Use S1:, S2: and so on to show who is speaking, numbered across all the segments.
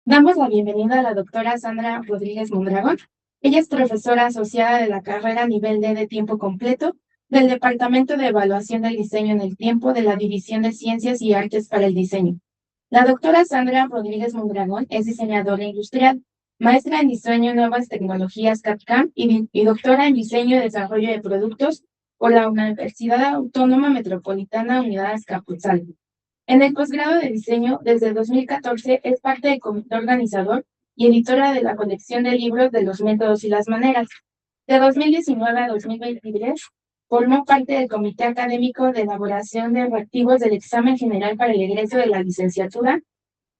S1: Damos la bienvenida a la doctora Sandra Rodríguez Mondragón. Ella es profesora asociada de la carrera nivel D de tiempo completo del Departamento de Evaluación del Diseño en el Tiempo de la División de Ciencias y Artes para el Diseño. La doctora Sandra Rodríguez Mondragón es diseñadora industrial, maestra en diseño y nuevas tecnologías CAD/CAM y doctora en diseño y desarrollo de productos por la Universidad Autónoma Metropolitana Unidad Azcapotzalco. En el posgrado de diseño, desde 2014, es parte del comité organizador y editora de la colección de libros de los métodos y las maneras. De 2019 a 2023, formó parte del comité académico de elaboración de reactivos del examen general para el egreso de la licenciatura,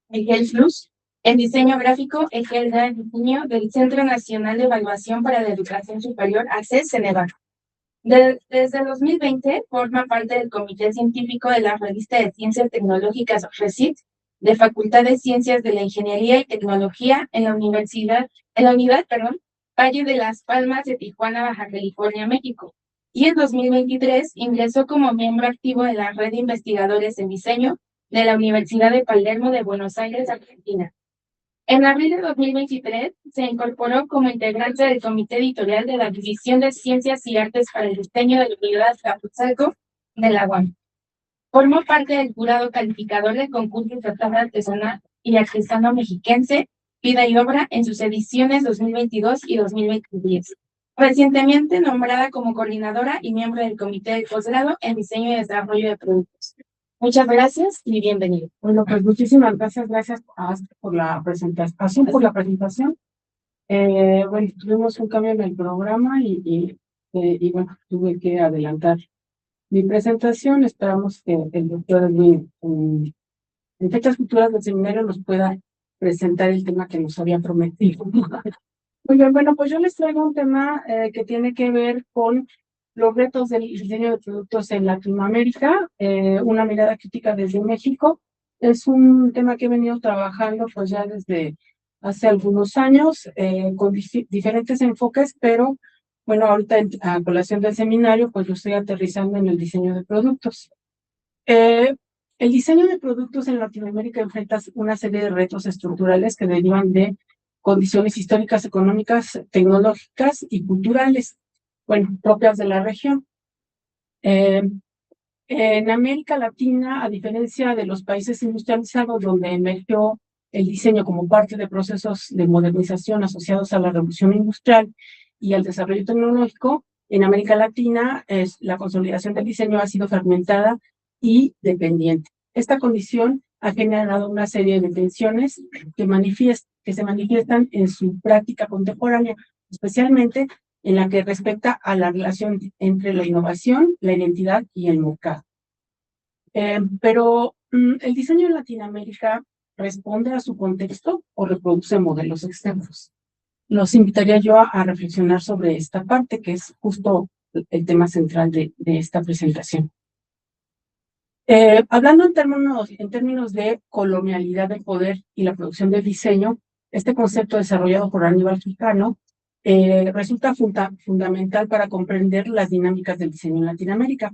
S1: EGEL Plus, en diseño gráfico, EGEL Gran Diseño del Centro Nacional de Evaluación para la Educación Superior, ACES, Ceneval. Desde 2020 forma parte del Comité Científico de la Revista de Ciencias Tecnológicas RECIT de Facultad de Ciencias de la Ingeniería y Tecnología en la unidad, Valle de las Palmas de Tijuana, Baja California, México. Y en 2023 ingresó como miembro activo de la Red de Investigadores en Diseño de la Universidad de Palermo de Buenos Aires, Argentina. En abril de 2023 se incorporó como integrante del comité editorial de la División de Ciencias y Artes para el Diseño de la Unidad Azcapotzalco de la UAM. Formó parte del jurado calificador del concurso estatal artesanal y artesano mexiquense Vida y Obra en sus ediciones 2022 y 2023. Recientemente nombrada como coordinadora y miembro del comité de posgrado en diseño y desarrollo de productos. Muchas gracias y bienvenido.
S2: Bueno, pues muchísimas gracias por la presentación. Bueno, tuvimos un cambio en el programa y bueno, tuve que adelantar mi presentación. Esperamos que el doctor Edwin en fechas futuras del seminario nos pueda presentar el tema que nos había prometido. Muy bien, bueno, pues yo les traigo un tema que tiene que ver con los retos del diseño de productos en Latinoamérica, una mirada crítica desde México. Es un tema que he venido trabajando pues ya desde hace algunos años con diferentes enfoques, pero bueno, ahorita a colación del seminario pues lo estoy aterrizando en el diseño de productos. El diseño de productos en Latinoamérica enfrenta una serie de retos estructurales que derivan de condiciones históricas, económicas, tecnológicas y culturales, bueno, propias de la región. En América Latina, a diferencia de los países industrializados, donde emergió el diseño como parte de procesos de modernización asociados a la revolución industrial y al desarrollo tecnológico, en América Latina la consolidación del diseño ha sido fragmentada y dependiente. Esta condición ha generado una serie de tensiones que se manifiestan en su práctica contemporánea, especialmente en la que respecta a la relación entre la innovación, la identidad y el mercado. Pero ¿el diseño en Latinoamérica responde a su contexto o reproduce modelos externos? Los invitaría yo a reflexionar sobre esta parte, que es justo el tema central de esta presentación. Hablando en términos de colonialidad del poder y la producción del diseño, este concepto desarrollado por Aníbal Quijano resulta fundamental para comprender las dinámicas del diseño en Latinoamérica.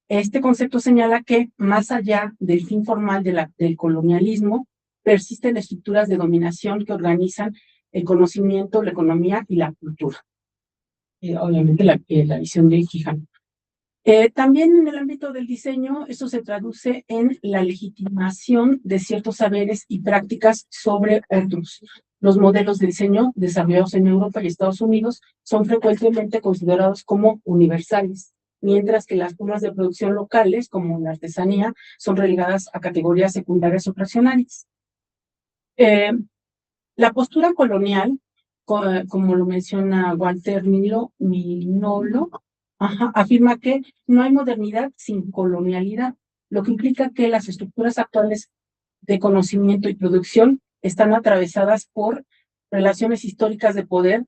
S2: Este concepto señala que, más allá del fin formal del colonialismo, persisten estructuras de dominación que organizan el conocimiento, la economía y la cultura. Obviamente la visión de Quijano. También en el ámbito del diseño, esto se traduce en la legitimación de ciertos saberes y prácticas sobre otros. Los modelos de diseño desarrollados en Europa y Estados Unidos son frecuentemente considerados como universales, mientras que las formas de producción locales, como la artesanía, son relegadas a categorías secundarias o fraccionarias. La postura colonial, como lo menciona Walter Mignolo, afirma que no hay modernidad sin colonialidad, lo que implica que las estructuras actuales de conocimiento y producción están atravesadas por relaciones históricas de poder,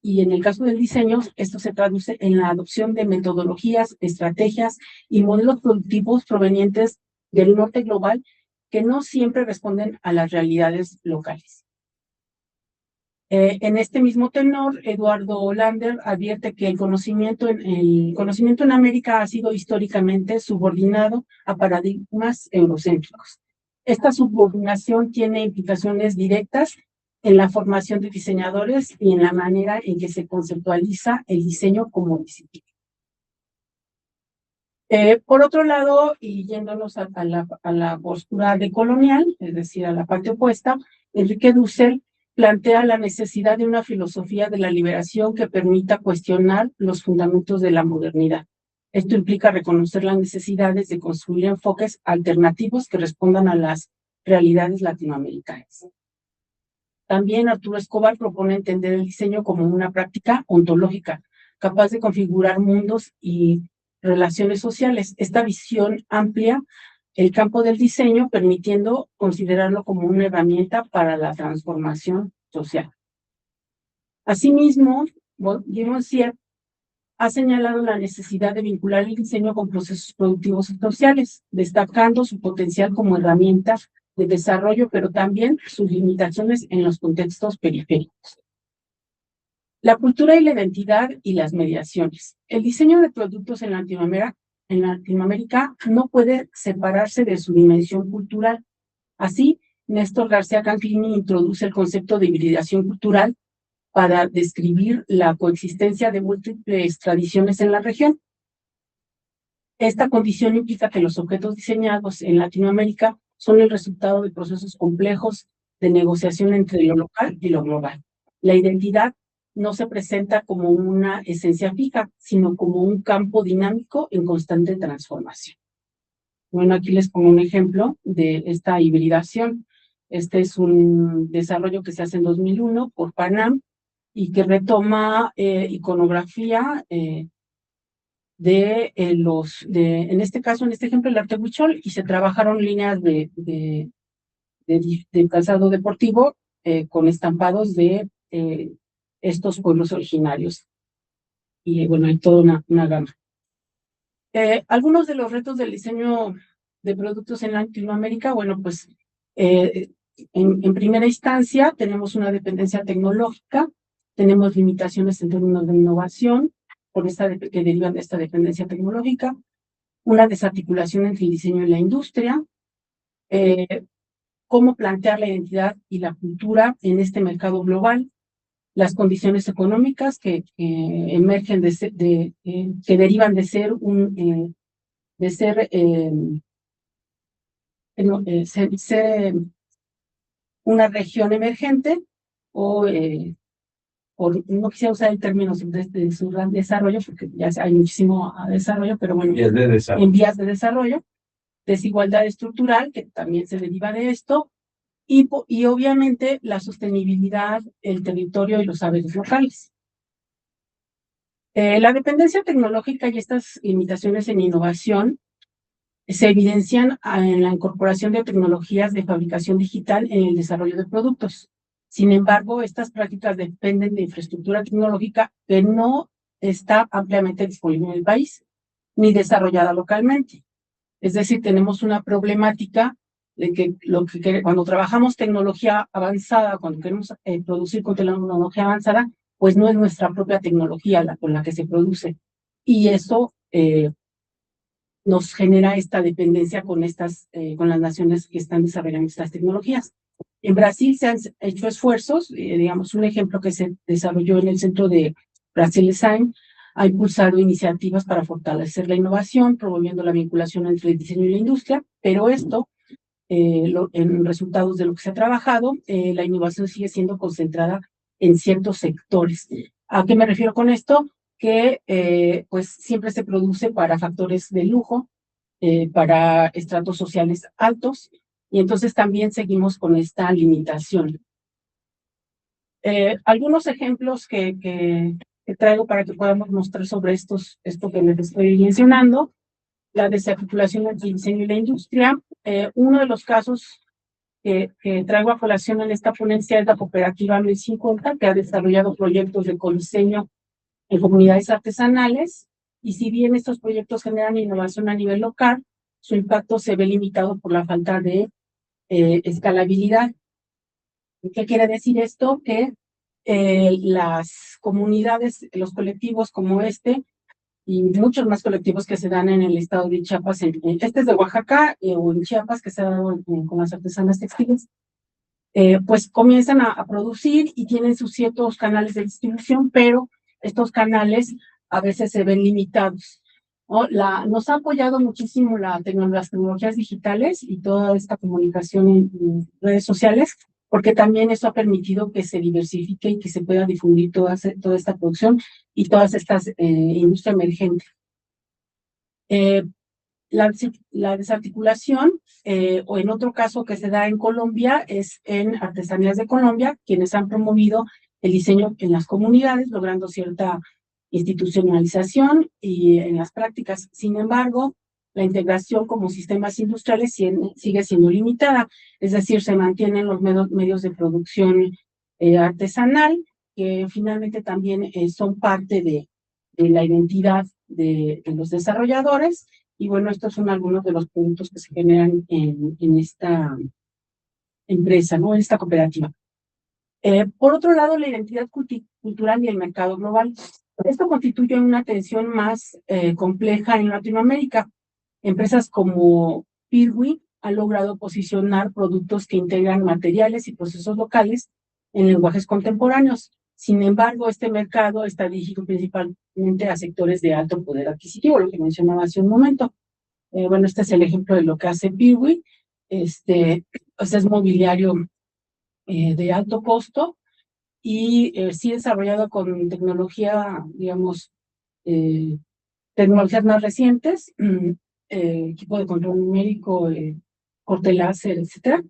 S2: y en el caso del diseño, esto se traduce en la adopción de metodologías, estrategias y modelos productivos provenientes del norte global que no siempre responden a las realidades locales. En este mismo tenor, Eduardo Hollander advierte que el conocimiento en América ha sido históricamente subordinado a paradigmas eurocéntricos. Esta subordinación tiene implicaciones directas en la formación de diseñadores y en la manera en que se conceptualiza el diseño como disciplina. Por otro lado, y yéndonos a la postura decolonial, es decir, a la parte opuesta, Enrique Dussel plantea la necesidad de una filosofía de la liberación que permita cuestionar los fundamentos de la modernidad. Esto implica reconocer las necesidades de construir enfoques alternativos que respondan a las realidades latinoamericanas. También Arturo Escobar propone entender el diseño como una práctica ontológica, capaz de configurar mundos y relaciones sociales. Esta visión amplia el campo del diseño, permitiendo considerarlo como una herramienta para la transformación social. Asimismo, Monsier ha señalado la necesidad de vincular el diseño con procesos productivos y sociales, destacando su potencial como herramienta de desarrollo, pero también sus limitaciones en los contextos periféricos. La cultura y la identidad y las mediaciones. El diseño de productos en Latinoamérica no puede separarse de su dimensión cultural. Así, Néstor García Canclini introduce el concepto de hibridación cultural para describir la coexistencia de múltiples tradiciones en la región. Esta condición implica que los objetos diseñados en Latinoamérica son el resultado de procesos complejos de negociación entre lo local y lo global. La identidad no se presenta como una esencia fija, sino como un campo dinámico en constante transformación. Bueno, aquí les pongo un ejemplo de esta hibridación. Este es un desarrollo que se hace en 2001 por Panam y que retoma iconografía en este caso, en este ejemplo, el arte huichol, y se trabajaron líneas de calzado deportivo con estampados de estos pueblos originarios. Y bueno, hay toda una gama. Algunos de los retos del diseño de productos en Latinoamérica, bueno, pues en primera instancia tenemos una dependencia tecnológica, tenemos limitaciones en términos de innovación que derivan de esta dependencia tecnológica, una desarticulación entre el diseño y la industria, cómo plantear la identidad y la cultura en este mercado global, las condiciones económicas que emergen que derivan de ser una región emergente o no quisiera usar el término de su gran desarrollo porque ya hay muchísimo desarrollo, pero bueno, en vías de desarrollo, desigualdad estructural que también se deriva de esto, y obviamente la sostenibilidad, el territorio y los saberes locales. La dependencia tecnológica y estas limitaciones en innovación se evidencian en la incorporación de tecnologías de fabricación digital en el desarrollo de productos. Sin embargo, estas prácticas dependen de infraestructura tecnológica que no está ampliamente disponible en el país, ni desarrollada localmente. Es decir, tenemos una problemática de que cuando trabajamos tecnología avanzada, cuando queremos producir con tecnología avanzada, pues no es nuestra propia tecnología con la que se produce. Y eso nos genera esta dependencia con las naciones que están desarrollando estas tecnologías. En Brasil se han hecho esfuerzos, digamos, un ejemplo que se desarrolló en el centro de Brasil Design, ha impulsado iniciativas para fortalecer la innovación, promoviendo la vinculación entre el diseño y la industria, pero esto, en resultados de lo que se ha trabajado, la innovación sigue siendo concentrada en ciertos sectores. ¿A qué me refiero con esto? Que pues siempre se produce para factores de lujo, para estratos sociales altos, y entonces también seguimos con esta limitación. Algunos ejemplos que traigo para que podamos mostrar sobre esto que les estoy mencionando, la desarticulación entre el diseño y la industria. Uno de los casos que traigo a colación en esta ponencia es la cooperativa 1050, que ha desarrollado proyectos de codiseño en comunidades artesanales, y si bien estos proyectos generan innovación a nivel local, su impacto se ve limitado por la falta de escalabilidad. ¿Qué quiere decir esto? Que las comunidades, los colectivos como este, y muchos más colectivos que se dan en el estado de Chiapas, este es de Oaxaca o en Chiapas, que se ha dado con las artesanas textiles, pues comienzan a producir y tienen sus ciertos canales de distribución, pero estos canales a veces se ven limitados, ¿no? Nos ha apoyado muchísimo las tecnologías digitales y toda esta comunicación en redes sociales, porque también eso ha permitido que se diversifique y que se pueda difundir toda esta producción y todas estas industrias emergentes. La desarticulación, o en otro caso que se da en Colombia, es en Artesanías de Colombia, quienes han promovido el diseño en las comunidades, logrando cierta institucionalización y en las prácticas. Sin embargo, la integración como sistemas industriales sigue siendo limitada, es decir, se mantienen los medios de producción artesanal, que finalmente también son parte de la identidad de los desarrolladores. Y bueno, estos son algunos de los puntos que se generan en esta empresa, ¿no? En esta cooperativa. Por otro lado, la identidad cultural y el mercado global. Esto constituye una tensión más compleja en Latinoamérica. Empresas como Pirwi han logrado posicionar productos que integran materiales y procesos locales en lenguajes contemporáneos. Sin embargo, este mercado está dirigido principalmente a sectores de alto poder adquisitivo, lo que mencionaba hace un momento. Bueno, este es el ejemplo de lo que hace Pirwi. Pues es mobiliario de alto costo y sí desarrollado con tecnología, digamos, tecnologías más recientes, equipo de control numérico, corte láser, etcétera,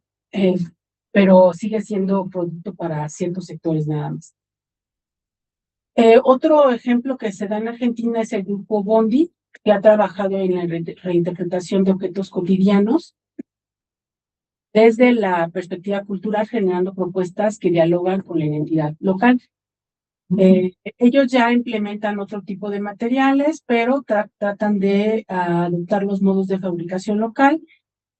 S2: pero sigue siendo producto para ciertos sectores nada más. Otro ejemplo que se da en Argentina es el grupo Bondi, que ha trabajado en la reinterpretación de objetos cotidianos desde la perspectiva cultural, generando propuestas que dialogan con la identidad local. Ellos ya implementan otro tipo de materiales, pero tratan de adoptar los modos de fabricación local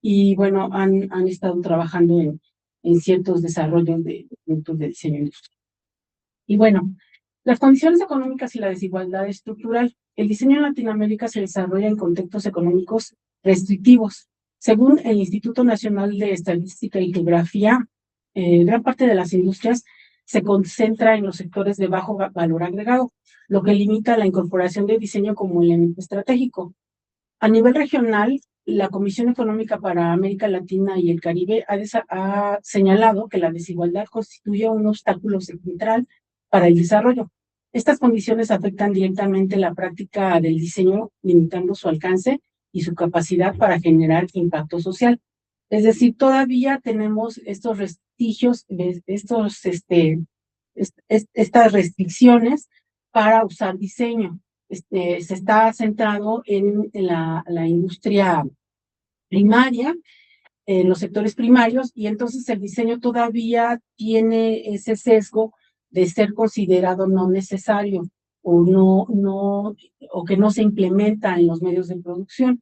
S2: y, bueno, han estado trabajando en ciertos desarrollos de productos de diseño industrial. Y bueno, las condiciones económicas y la desigualdad estructural. El diseño en Latinoamérica se desarrolla en contextos económicos restrictivos. Según el Instituto Nacional de Estadística y Geografía, gran parte de las industrias se concentra en los sectores de bajo valor agregado, lo que limita la incorporación de diseño como elemento estratégico. A nivel regional, la Comisión Económica para América Latina y el Caribe ha señalado que la desigualdad constituye un obstáculo central para el desarrollo. Estas condiciones afectan directamente la práctica del diseño, limitando su alcance y su capacidad para generar impacto social. Es decir, todavía tenemos estos vestigios, estas restricciones para usar diseño. Se está centrado en la industria primaria, en los sectores primarios, y entonces el diseño todavía tiene ese sesgo de ser considerado no necesario o que no se implementa en los medios de producción.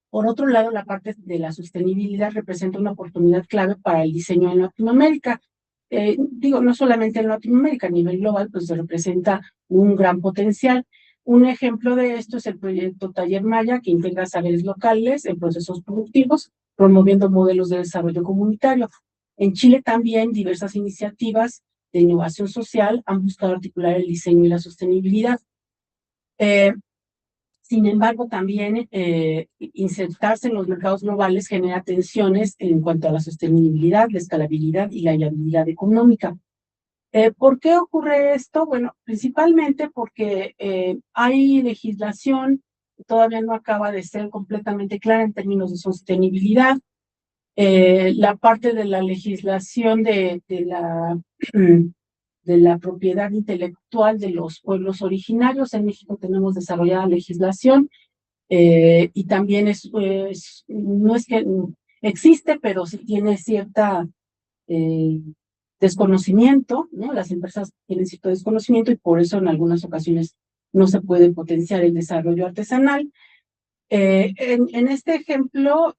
S2: Por otro lado, la parte de la sostenibilidad representa una oportunidad clave para el diseño en Latinoamérica. No solamente en Latinoamérica, a nivel global, pues se representa un gran potencial. Un ejemplo de esto es el proyecto Taller Maya, que integra saberes locales en procesos productivos, promoviendo modelos de desarrollo comunitario. En Chile también diversas iniciativas de innovación social han buscado articular el diseño y la sostenibilidad. Sin embargo, también insertarse en los mercados globales genera tensiones en cuanto a la sostenibilidad, la escalabilidad y la viabilidad económica. ¿Por qué ocurre esto? Bueno, principalmente porque hay legislación que todavía no acaba de ser completamente clara en términos de sostenibilidad. La parte de la legislación de la propiedad intelectual de los pueblos originarios. En México tenemos desarrollada legislación y también no es que existe, pero sí tiene cierta desconocimiento, ¿no? Las empresas tienen cierto desconocimiento y por eso en algunas ocasiones no se puede potenciar el desarrollo artesanal. En este ejemplo,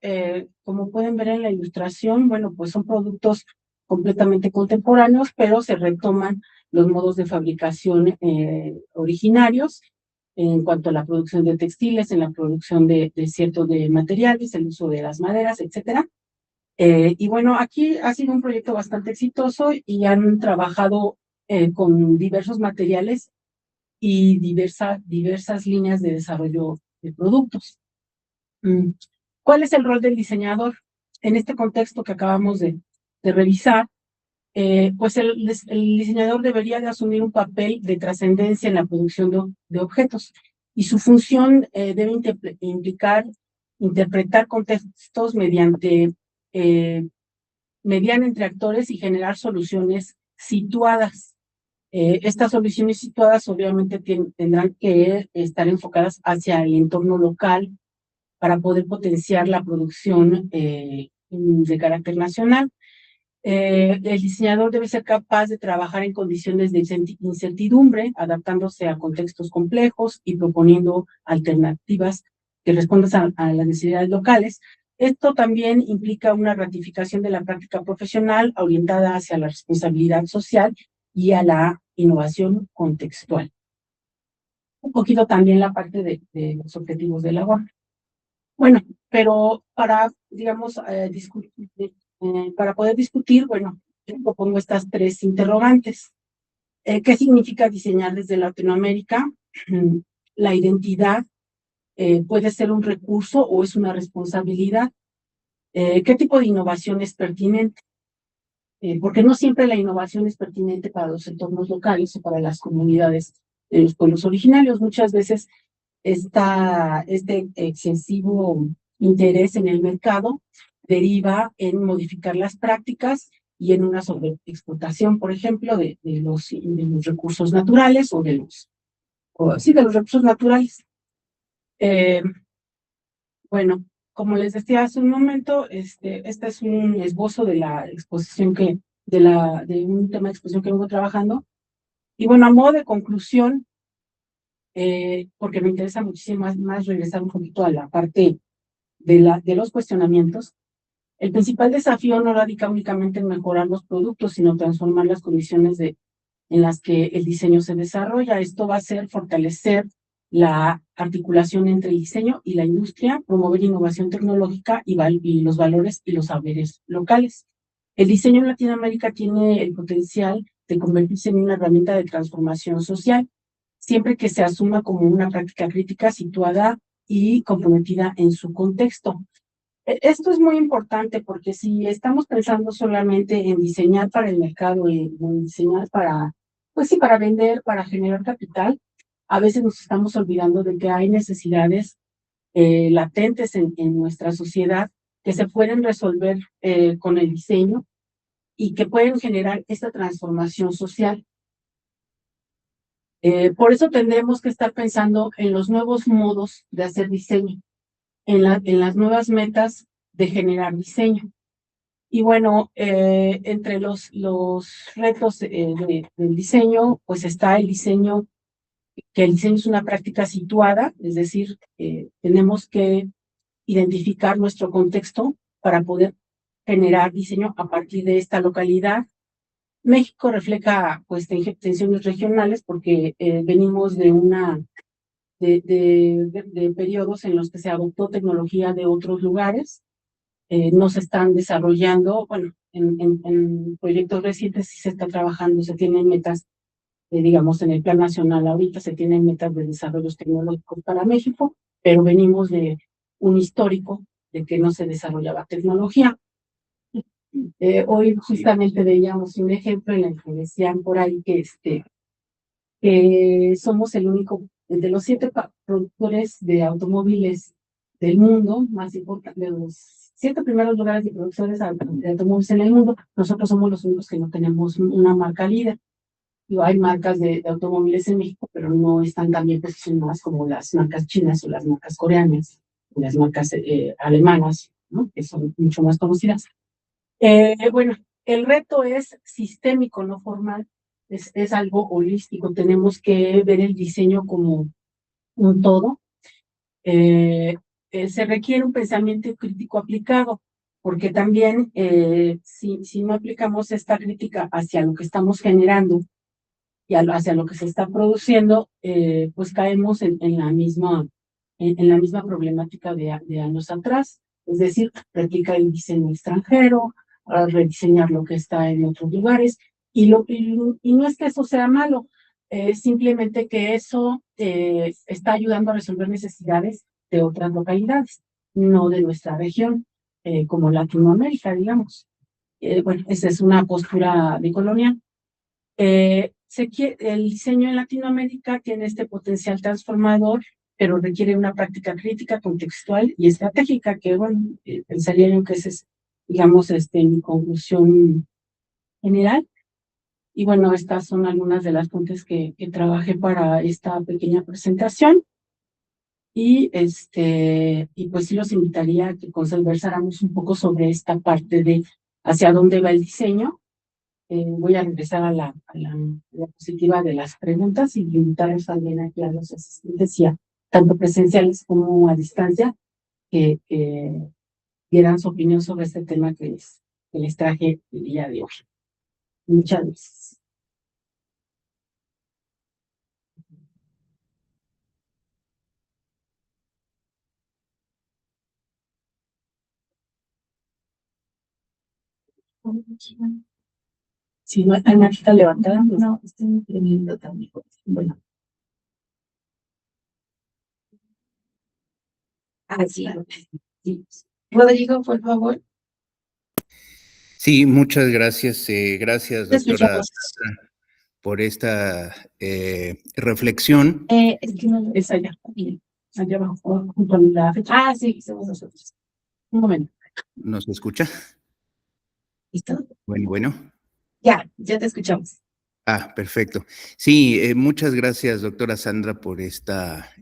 S2: como pueden ver en la ilustración, bueno, pues son productos completamente contemporáneos, pero se retoman los modos de fabricación originarios en cuanto a la producción de textiles, en la producción de ciertos de materiales, el uso de las maderas, etcétera. Y bueno, aquí ha sido un proyecto bastante exitoso y han trabajado con diversos materiales y diversas líneas de desarrollo de productos. ¿Cuál es el rol del diseñador? En este contexto que acabamos de revisar, pues el diseñador debería de asumir un papel de trascendencia en la producción de objetos y su función debe implicar interpretar contextos mediante mediar entre actores y generar soluciones situadas. Estas soluciones situadas obviamente tendrán que estar enfocadas hacia el entorno local para poder potenciar la producción de carácter nacional. El diseñador debe ser capaz de trabajar en condiciones de incertidumbre, adaptándose a contextos complejos y proponiendo alternativas que respondan a las necesidades locales. Esto también implica una ratificación de la práctica profesional orientada hacia la responsabilidad social y a la innovación contextual. Un poquito también la parte de los objetivos de la UAM. Bueno, pero para, digamos, para poder discutir, bueno, yo propongo estas tres interrogantes. ¿Qué significa diseñar desde Latinoamérica? La identidad puede ser un recurso o es una responsabilidad. ¿Qué tipo de innovación es pertinente? Porque no siempre la innovación es pertinente para los entornos locales o para las comunidades de los pueblos originarios. Muchas veces este excesivo interés en el mercado deriva en modificar las prácticas y en una sobreexplotación, por ejemplo, de los recursos naturales o de los recursos naturales. Bueno, como les decía hace un momento, este es un esbozo de la exposición de un tema de exposición que vengo trabajando. Y bueno, a modo de conclusión, porque me interesa muchísimo más regresar un poquito a la parte de los cuestionamientos. El principal desafío no radica únicamente en mejorar los productos, sino transformar las condiciones en las que el diseño se desarrolla. Esto va a ser fortalecer la articulación entre el diseño y la industria, promover innovación tecnológica y los valores y los saberes locales. El diseño en Latinoamérica tiene el potencial de convertirse en una herramienta de transformación social, siempre que se asuma como una práctica crítica situada y comprometida en su contexto. Esto es muy importante porque si estamos pensando solamente en diseñar para el mercado y en diseñar para, pues sí, para vender, para generar capital, a veces nos estamos olvidando de que hay necesidades latentes en nuestra sociedad que se pueden resolver con el diseño y que pueden generar esta transformación social. Por eso tendremos que estar pensando en los nuevos modos de hacer diseño, en las nuevas metas de generar diseño. Y bueno, entre los retos del diseño, pues está el diseño, que el diseño es una práctica situada, es decir, tenemos que identificar nuestro contexto para poder generar diseño a partir de esta localidad. México refleja pues tensiones regionales porque venimos de periodos en los que se adoptó tecnología de otros lugares, no se están desarrollando, bueno, en proyectos recientes sí se está trabajando, se tienen metas, digamos, en el plan nacional ahorita se tienen metas de desarrollos tecnológicos para México, pero venimos de un histórico de que no se desarrollaba tecnología. Hoy justamente veíamos un ejemplo en el que decían por ahí que somos el único, de los 7 productores de automóviles del mundo, más importante, de los 7 primeros lugares de productores de automóviles en el mundo, nosotros somos los únicos que no tenemos una marca líder. Hay marcas de automóviles en México, pero no están tan bien posicionadas como las marcas chinas o las marcas coreanas, o las marcas alemanas, ¿no? Que son mucho más conocidas. Bueno, el reto es sistémico, no formal, es algo holístico. Tenemos que ver el diseño como un todo. Se requiere un pensamiento crítico aplicado, porque también si no aplicamos esta crítica hacia lo que estamos generando y hacia lo que se está produciendo, pues caemos en la misma problemática de años atrás, es decir, replicar el diseño extranjero, rediseñar lo que está en otros lugares, y no es que eso sea malo, simplemente que eso está ayudando a resolver necesidades de otras localidades, no de nuestra región, como Latinoamérica, digamos. Bueno, esa es una postura de colonia. El diseño en Latinoamérica tiene este potencial transformador, pero requiere una práctica crítica, contextual y estratégica, que bueno, pensaría yo que esa es, digamos, mi conclusión general. Y bueno, estas son algunas de las fuentes que trabajé para esta pequeña presentación. Y pues sí los invitaría a que conversáramos un poco sobre esta parte de hacia dónde va el diseño. Voy a regresar a la diapositiva de las preguntas y invitarlos también aquí a los asistentes, y tanto presenciales como a distancia, que dieran su opinión sobre este tema que les traje el día de hoy. Muchas gracias. Si no hay manita levantada, pues no, estoy teniendo también. Bueno.
S1: Sí. Sí. Rodrigo, por favor.
S3: Sí, muchas gracias. Gracias,
S1: Te
S3: doctora
S1: escuchamos.
S3: Sandra, por esta reflexión.
S1: Es que no
S2: Es allá. Allá abajo, junto a la fecha.
S1: Ah, sí, somos nosotros.
S2: Un momento.
S3: ¿Nos escucha?
S1: ¿Listo?
S3: Bueno.
S1: Ya te escuchamos.
S3: Perfecto. Sí, muchas gracias, doctora Sandra, por esta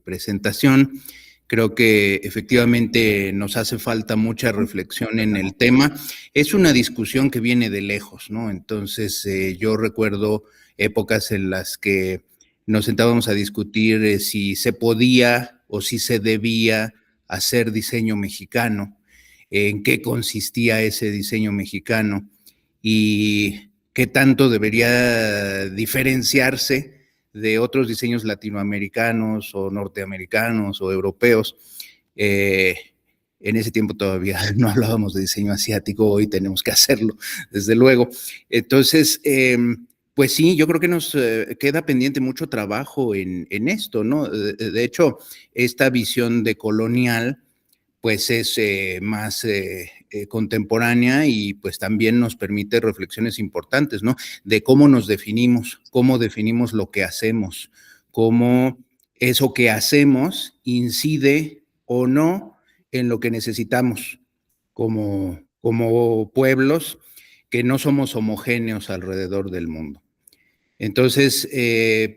S3: presentación. Creo que efectivamente nos hace falta mucha reflexión en el tema. Es una discusión que viene de lejos, ¿no? Entonces, yo recuerdo épocas en las que nos sentábamos a discutir si se podía o si se debía hacer diseño mexicano, en qué consistía ese diseño mexicano y qué tanto debería diferenciarse de otros diseños latinoamericanos o norteamericanos o europeos. En ese tiempo todavía no hablábamos de diseño asiático, hoy tenemos que hacerlo, desde luego. Entonces, pues sí, yo creo que nos queda pendiente mucho trabajo en esto, ¿no? De hecho, esta visión de colonial pues es más contemporánea y pues también nos permite reflexiones importantes, ¿no? De cómo nos definimos, cómo definimos lo que hacemos, cómo eso que hacemos incide o no en lo que necesitamos como pueblos que no somos homogéneos alrededor del mundo. Entonces,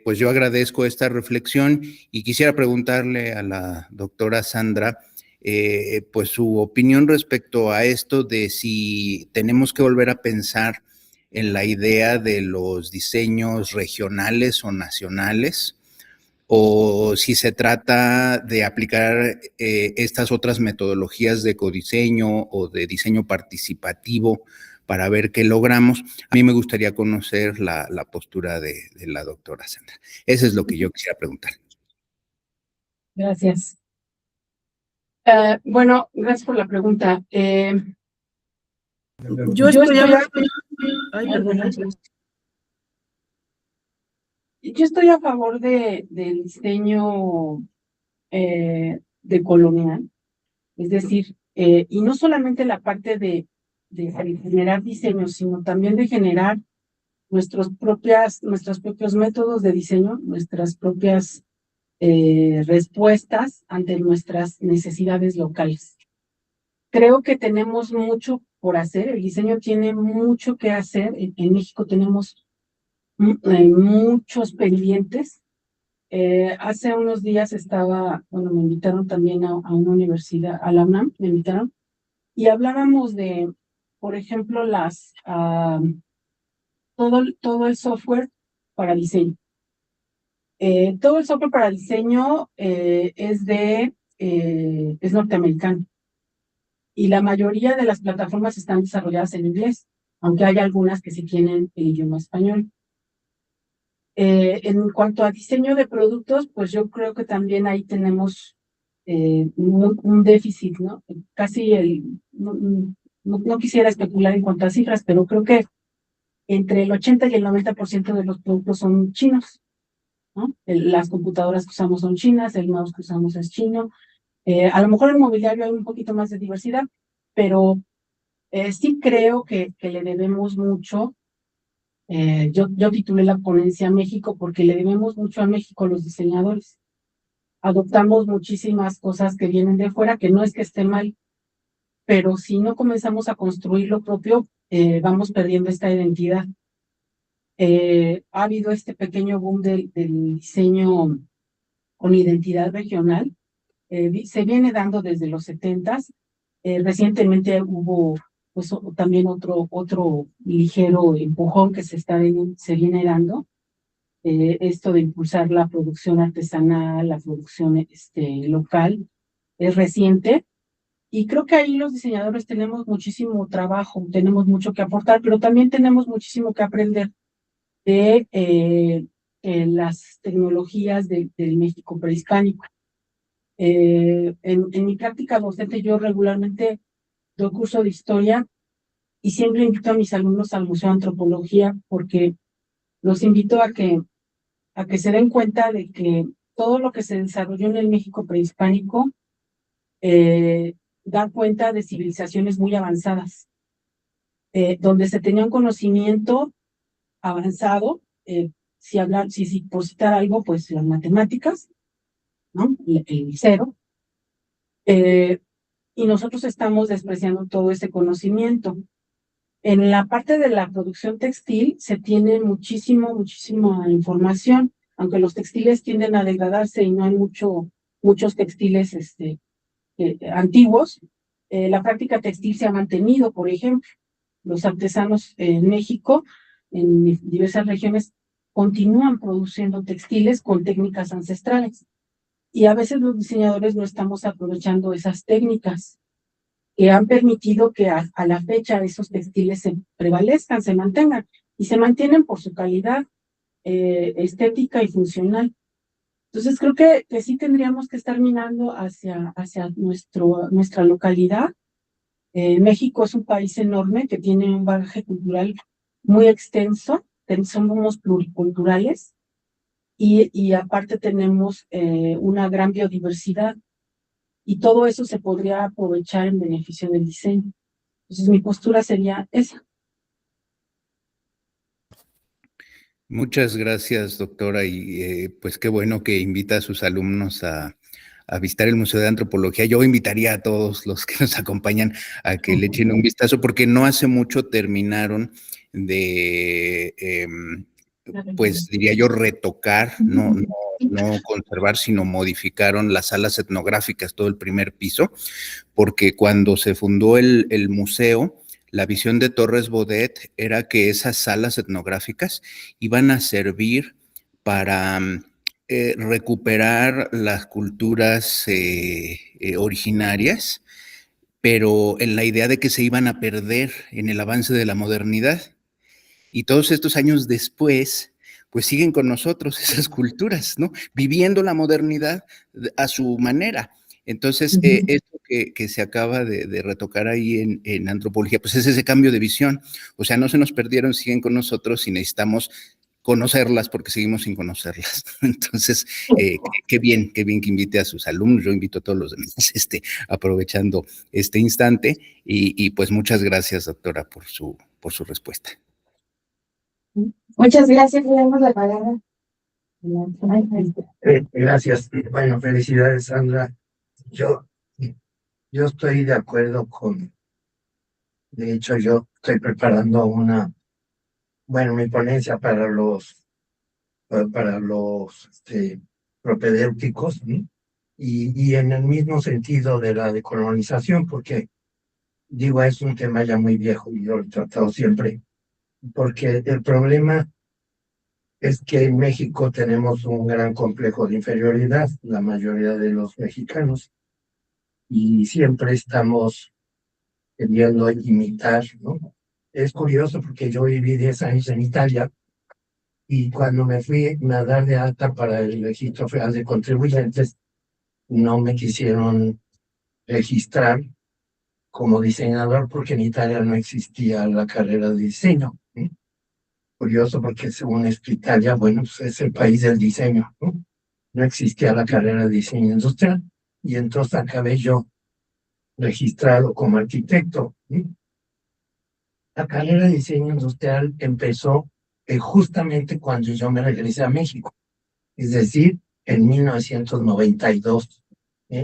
S3: pues yo agradezco esta reflexión y quisiera preguntarle a la doctora Sandra, pues su opinión respecto a esto de si tenemos que volver a pensar en la idea de los diseños regionales o nacionales, o si se trata de aplicar estas otras metodologías de codiseño o de diseño participativo para ver qué logramos. A mí me gustaría conocer la postura de la doctora Sandra. Eso es lo que yo quisiera preguntar.
S2: Gracias. Bueno, gracias por la pregunta. Yo estoy a favor del diseño de colonial, es decir, y no solamente la parte de generar diseños, sino también de generar nuestros propios métodos de diseño, nuestras propias respuestas ante nuestras necesidades locales. Creo que tenemos mucho por hacer, el diseño tiene mucho que hacer. En México tenemos muchos pendientes. Hace unos días me invitaron también a una universidad, a la UNAM, me invitaron, y hablábamos de, por ejemplo, todo el software para diseño. Todo el software para diseño es norteamericano, y la mayoría de las plataformas están desarrolladas en inglés, aunque hay algunas que sí tienen el idioma español. En cuanto a diseño de productos, pues yo creo que también ahí tenemos un déficit, ¿no? No quisiera especular en cuanto a cifras, pero creo que entre el 80 y el 90% de los productos son chinos, ¿no? Las computadoras que usamos son chinas, el mouse que usamos es chino. A lo mejor en mobiliario hay un poquito más de diversidad, pero sí creo que le debemos mucho. Yo titulé la ponencia México porque le debemos mucho a México los diseñadores. Adoptamos muchísimas cosas que vienen de fuera, que no es que esté mal, pero si no comenzamos a construir lo propio, vamos perdiendo esta identidad. Ha habido este pequeño boom del diseño con identidad regional. Se viene dando desde los 70s. Recientemente hubo pues, también otro ligero empujón que se viene dando. Esto de impulsar la producción artesanal, la producción local, es reciente. Y creo que ahí los diseñadores tenemos muchísimo trabajo, tenemos mucho que aportar, pero también tenemos muchísimo que aprender de las tecnologías del México prehispánico. En mi práctica docente yo regularmente doy curso de historia y siempre invito a mis alumnos al Museo de Antropología porque los invito a que se den cuenta de que todo lo que se desarrolló en el México prehispánico da cuenta de civilizaciones muy avanzadas, donde se tenía un conocimiento avanzado, si por citar algo, pues las matemáticas, ¿no? El cero, y nosotros estamos despreciando todo ese conocimiento. En la parte de la producción textil se tiene muchísima información, aunque los textiles tienden a degradarse y no hay muchos textiles antiguos. La práctica textil se ha mantenido, por ejemplo. Los artesanos en México, en diversas regiones, continúan produciendo textiles con técnicas ancestrales. Y a veces los diseñadores no estamos aprovechando esas técnicas que han permitido que a la fecha esos textiles se prevalezcan, se mantengan, y se mantienen por su calidad estética y funcional. Entonces creo que sí tendríamos que estar mirando hacia nuestra localidad. México es un país enorme que tiene un bagaje cultural muy extenso, somos pluriculturales y aparte tenemos una gran biodiversidad y todo eso se podría aprovechar en beneficio del diseño. Entonces mi postura sería esa.
S3: Muchas gracias, doctora, y pues qué bueno que invita a sus alumnos a visitar el Museo de Antropología. Yo invitaría a todos los que nos acompañan a que le echen un vistazo, porque no hace mucho terminaron de, pues diría yo, retocar, no conservar, sino modificaron las salas etnográficas, todo el primer piso, porque cuando se fundó el museo, la visión de Torres Bodet era que esas salas etnográficas iban a servir para recuperar las culturas originarias, pero en la idea de que se iban a perder en el avance de la modernidad. Y todos estos años después, pues siguen con nosotros esas culturas, ¿no? Viviendo la modernidad a su manera. Entonces, esto que se acaba de retocar ahí en antropología, pues es ese cambio de visión. O sea, no se nos perdieron, siguen con nosotros y necesitamos conocerlas porque seguimos sin conocerlas. Entonces, qué bien que invite a sus alumnos. Yo invito a todos los demás, aprovechando este instante. Y pues muchas gracias, doctora, por su respuesta.
S1: Muchas gracias, le damos la palabra.
S4: Gracias. Bueno, felicidades, Sandra. Yo estoy de acuerdo de hecho, yo estoy preparando mi ponencia para los propedéuticos, ¿sí? Y en el mismo sentido de la decolonización, porque digo, es un tema ya muy viejo y yo lo he tratado siempre, porque el problema es que en México tenemos un gran complejo de inferioridad, la mayoría de los mexicanos, y siempre estamos queriendo imitar, ¿no? Es curioso porque yo viví 10 años en Italia Y cuando me fui a dar de alta para el registro federal de contribuyentes, no me quisieron registrar como diseñador porque en Italia no existía la carrera de diseño, ¿sí? Curioso porque según Italia, bueno, pues es el país del diseño, ¿no? No existía la carrera de diseño industrial y entonces acabé yo registrado como arquitecto, ¿sí? La carrera de diseño industrial empezó justamente cuando yo me regresé a México, es decir, en 1992.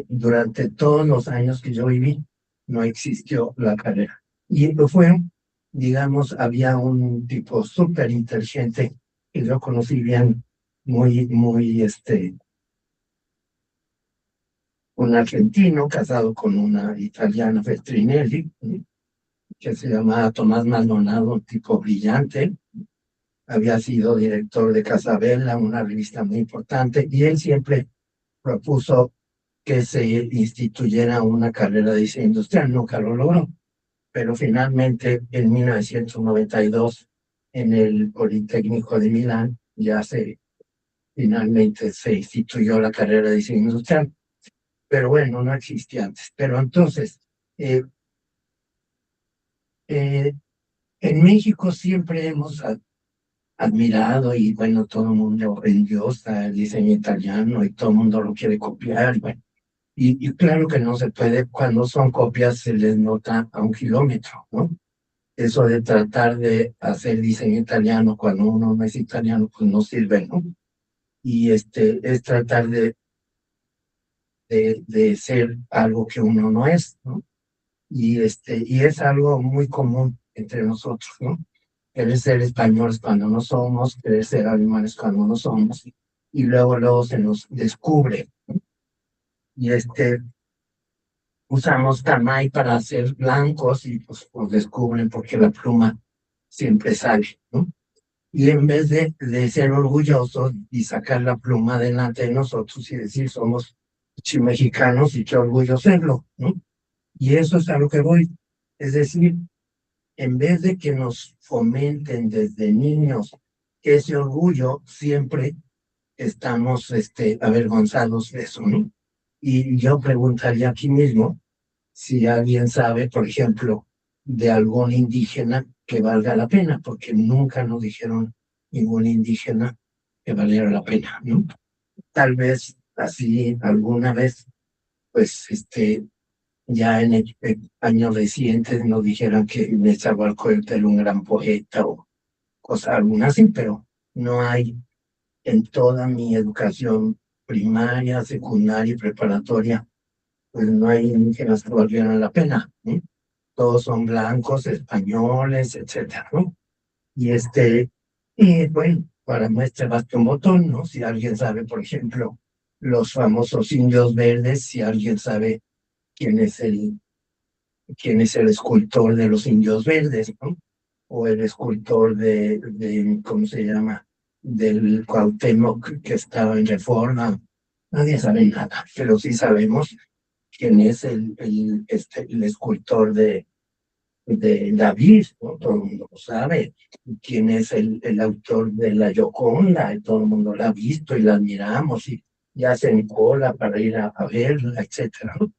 S4: Durante todos los años que yo viví, no existió la carrera. Y fue, digamos, había un tipo súper inteligente que yo conocí bien, un argentino casado con una italiana, Feltrinelli, que se llamaba Tomás Maldonado, un tipo brillante. Había sido director de Casabella, una revista muy importante, y él siempre propuso que se instituyera una carrera de diseño industrial. Nunca lo logró, pero finalmente en 1992 en el Politécnico de Milán finalmente se instituyó la carrera de diseño industrial, pero bueno, no existía antes. Pero entonces, en México siempre hemos admirado y bueno, todo el mundo endiosa el diseño italiano y todo el mundo lo quiere copiar. Bueno, y claro que no se puede, cuando son copias se les nota a 1 kilómetro, ¿no? Eso de tratar de hacer diseño italiano cuando uno no es italiano, pues no sirve, ¿no? Y es tratar de ser algo que uno no es, ¿no? Y es algo muy común entre nosotros, ¿no? Querer ser españoles cuando no somos, querer ser alemanes cuando no somos, y luego se nos descubre, ¿no? Y usamos tamay para hacer blancos y pues descubren porque la pluma siempre sale, ¿no? Y en vez de ser orgullosos y sacar la pluma delante de nosotros y decir somos mexicanos y qué orgullo serlo, ¿no? Y eso es a lo que voy. Es decir, en vez de que nos fomenten desde niños ese orgullo, siempre estamos avergonzados de eso, ¿no? Y yo preguntaría aquí mismo si alguien sabe, por ejemplo, de algún indígena que valga la pena, porque nunca nos dijeron ningún indígena que valiera la pena, ¿no? Tal vez así alguna vez, pues ya en años recientes nos dijeran que Nezahualcóyotl era un gran poeta o cosa alguna así, pero no hay en toda mi educación primaria, secundaria y preparatoria, pues no hay indígenas que valieran la pena, ¿no? Todos son blancos, españoles, etcétera, ¿no? Y bueno, para muestra basta un botón, ¿no? Si alguien sabe, por ejemplo, los famosos indios verdes, si alguien sabe quién es el escultor de los indios verdes, ¿no? O el escultor ¿cómo se llama? Del Cuauhtémoc que estaba en Reforma. Nadie sabe nada, pero sí sabemos quién es el escultor de David, ¿no? Todo el mundo lo sabe. Quién es el autor de la Gioconda, y todo el mundo la ha visto y la admiramos y hacen cola para ir a verla, etcétera, ¿no?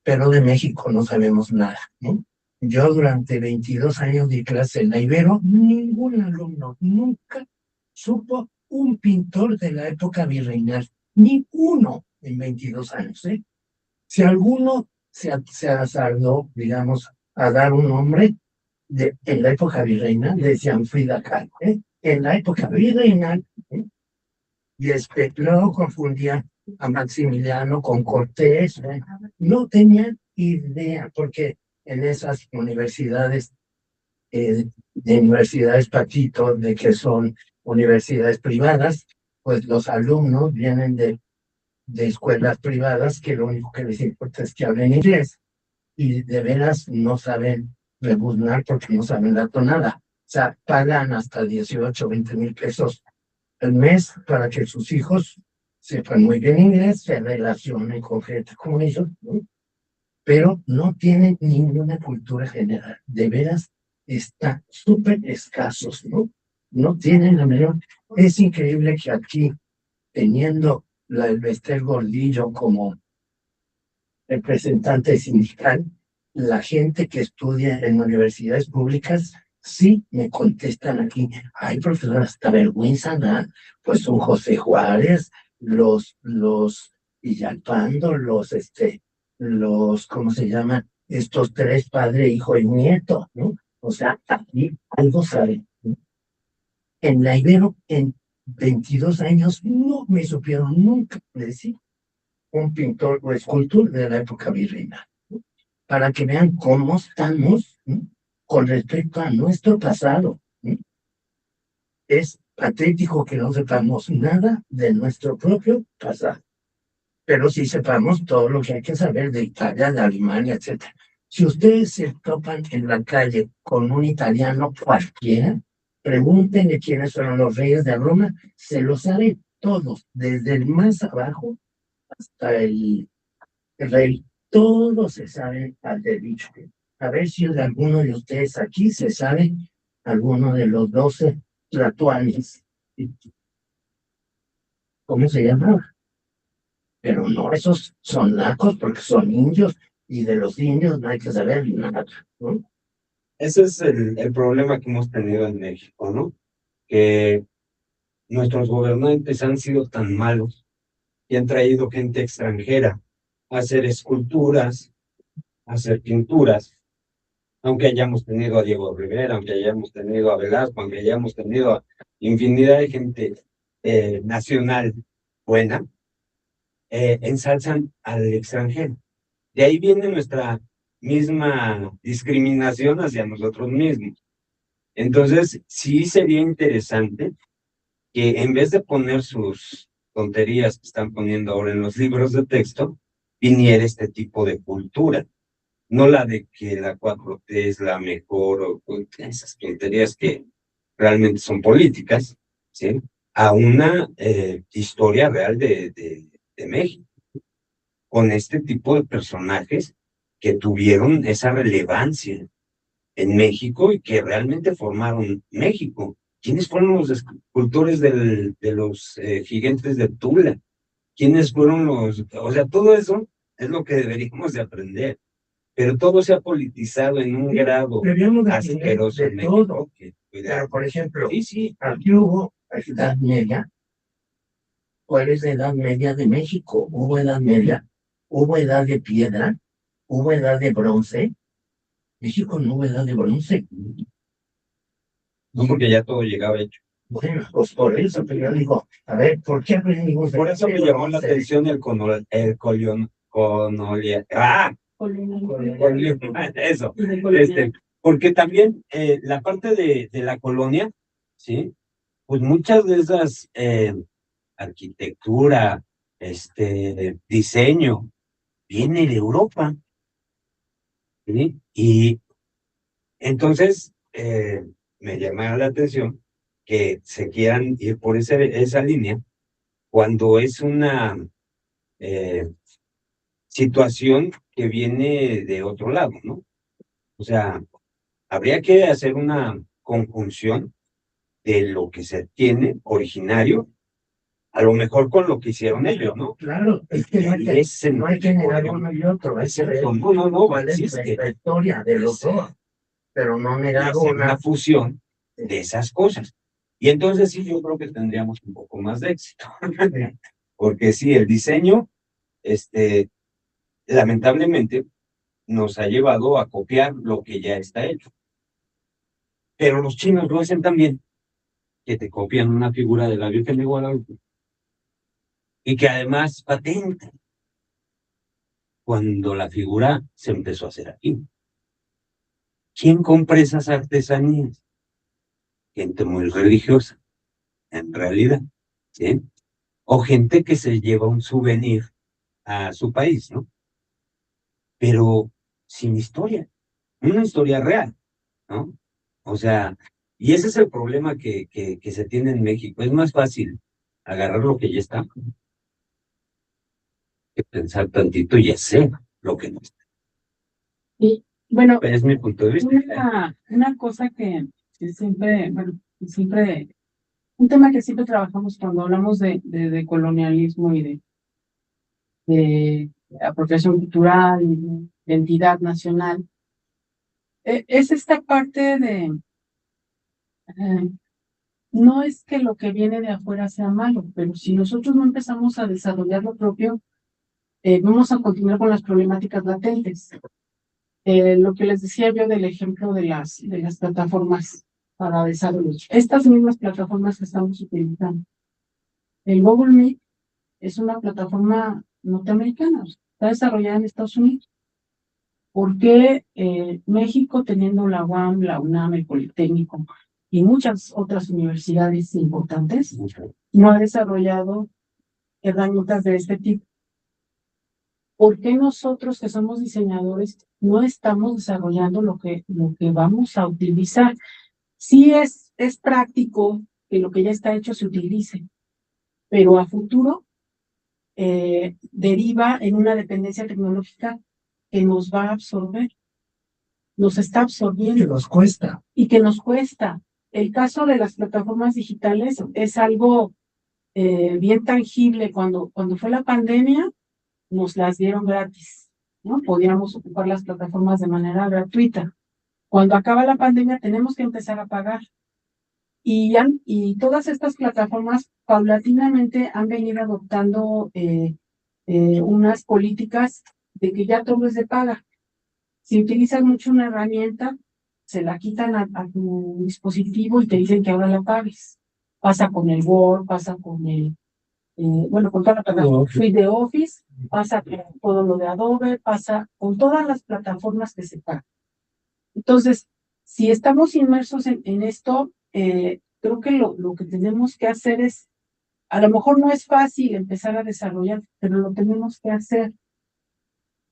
S4: Pero de México no sabemos nada, ¿no? Yo durante 22 años di clase en la Ibero, ningún alumno nunca supo un pintor de la época virreinal, ni uno en 22 años, ¿eh? Si alguno se azardó, digamos, a dar un nombre en la época virreinal, le decían Frida Kahlo, ¿eh? En la época virreinal, ¿eh? Y luego confundían a Maximiliano con Cortés, ¿eh? No tenían idea, porque en esas universidades, de universidades Patito, de que son universidades privadas, pues los alumnos vienen de escuelas privadas que lo único que les importa es que hablen inglés y de veras no saben rebuznar porque no saben la tonada. O sea, pagan hasta 18, 20 mil pesos al mes para que sus hijos sepan muy bien inglés, se relacionen con gente como ellos, ¿no? Pero no tienen ninguna cultura general. De veras, están súper escasos, ¿no? No tienen la menor. Es increíble que aquí, teniendo el Esther Gordillo como representante sindical, la gente que estudia en universidades públicas sí me contestan aquí, ay, profesor, hasta vergüenza da, pues un José Juárez, los Villalpando, ¿cómo se llaman? Estos tres, padre, hijo y nieto, ¿no? O sea, aquí algo saben, ¿no? En la Ibero, en 22 años, no me supieron nunca decir un pintor o escultor de la época virreinal, ¿no? Para que vean cómo estamos, ¿no? Con respecto a nuestro pasado, ¿no? Es patético que no sepamos nada de nuestro propio pasado, pero sí sepamos todo lo que hay que saber de Italia, de Alemania, etc. Si ustedes se topan en la calle con un italiano cualquiera, pregúntenle quiénes fueron los reyes de Roma, se lo saben todos, desde el más abajo hasta el rey. Todos se saben al derecho. A ver si de alguno de ustedes aquí se sabe alguno de los 12 tlatoanis. ¿Cómo se llama? Pero no, esos son nacos porque son indios y de los indios no hay que saber nada, ¿no?
S5: Ese es el problema que hemos tenido en México, ¿no? Que nuestros gobernantes han sido tan malos y han traído gente extranjera a hacer esculturas, a hacer pinturas, aunque hayamos tenido a Diego Rivera, aunque hayamos tenido a Velasco, aunque hayamos tenido a infinidad de gente nacional buena, ensalzan al extranjero. De ahí viene nuestra misma discriminación hacia nosotros mismos. Entonces, sí sería interesante que en vez de poner sus tonterías que están poniendo ahora en los libros de texto, viniera este tipo de cultura. No la de que la 4T es la mejor, o esas tonterías que realmente son políticas, ¿sí? A una historia real de México, con este tipo de personajes que tuvieron esa relevancia en México y que realmente formaron México. ¿Quiénes fueron los escultores de los gigantes de Tula? ¿Quiénes fueron los...? O sea, todo eso es lo que deberíamos de aprender. Pero todo se ha politizado en un grado asqueroso en México.
S4: Pero, por ejemplo,
S5: Sí.
S4: aquí hubo Edad Media. ¿Cuál es la Edad Media de México? Hubo Edad Media, hubo Edad de Piedra, hubo Edad de Bronce. México no hubo Edad de Bronce.
S5: No, porque ya todo llegaba hecho.
S4: Bueno, pues por eso, pero yo digo, a ver, ¿por qué aprendimos?
S5: Por eso me llamó la atención eso. Porque también la parte de la colonia, ¿sí? Pues muchas de esas arquitectura, diseño, viene de Europa, ¿sí? Y entonces me llama la atención que se quieran ir por esa línea cuando es una situación que viene de otro lado, ¿no? O sea, habría que hacer una conjunción de lo que se tiene originario, a lo mejor con lo que hicieron ellos, ¿no?
S4: Claro, es que no hay que negar uno y otro, hay que ver cuál es la historia de los dos, pero no negar
S5: una fusión de esas cosas. Y entonces sí, yo creo que tendríamos un poco más de éxito. Porque sí, el diseño, lamentablemente, nos ha llevado a copiar lo que ya está hecho. Pero los chinos lo hacen también, que te copian una figura de la Virgen de Guadalupe y que además patentan cuando la figura se empezó a hacer aquí. ¿Quién compra esas artesanías? Gente muy religiosa, en realidad, ¿sí? O gente que se lleva un souvenir a su país, ¿no? Pero sin historia, una historia real, ¿no? O sea, y ese es el problema que se tiene en México. Es más fácil agarrar lo que ya está que pensar tantito y hacer lo que no está.
S2: Y bueno,
S5: Es mi punto de vista.
S2: una cosa que siempre Un tema que siempre trabajamos cuando hablamos de colonialismo y de apropiación cultural y de identidad nacional, es esta parte de, no es que lo que viene de afuera sea malo, pero si nosotros no empezamos a desarrollar lo propio, vamos a continuar con las problemáticas latentes. Lo que les decía yo del ejemplo de las plataformas para desarrollo. Estas mismas plataformas que estamos utilizando. El Google Meet es una plataforma norteamericana, está desarrollada en Estados Unidos. ¿Por qué México, teniendo la UAM, la UNAM, el Politécnico y muchas otras universidades importantes, no ha desarrollado herramientas de este tipo? ¿Por qué nosotros que somos diseñadores no estamos desarrollando lo que vamos a utilizar? Sí es práctico que lo que ya está hecho se utilice, pero a futuro deriva en una dependencia tecnológica que nos va a absorber, nos está absorbiendo.
S4: Que nos cuesta.
S2: Y que nos cuesta. El caso de las plataformas digitales es algo bien tangible. Cuando fue la pandemia, nos las dieron gratis, ¿no? Podíamos ocupar las plataformas de manera gratuita. Cuando acaba la pandemia, tenemos que empezar a pagar. Y todas estas plataformas paulatinamente han venido adoptando unas políticas de que ya todo es de paga. Si utilizas mucho una herramienta, se la quitan a tu dispositivo y te dicen que ahora la pagues. Pasa con el Word, pasa con el, bueno, con toda la plataforma Suite de Office, pasa con todo lo de Adobe, pasa con todas las plataformas que se pagan. Entonces, si estamos inmersos en esto, creo que lo que tenemos que hacer es, a lo mejor no es fácil empezar a desarrollar, pero lo tenemos que hacer.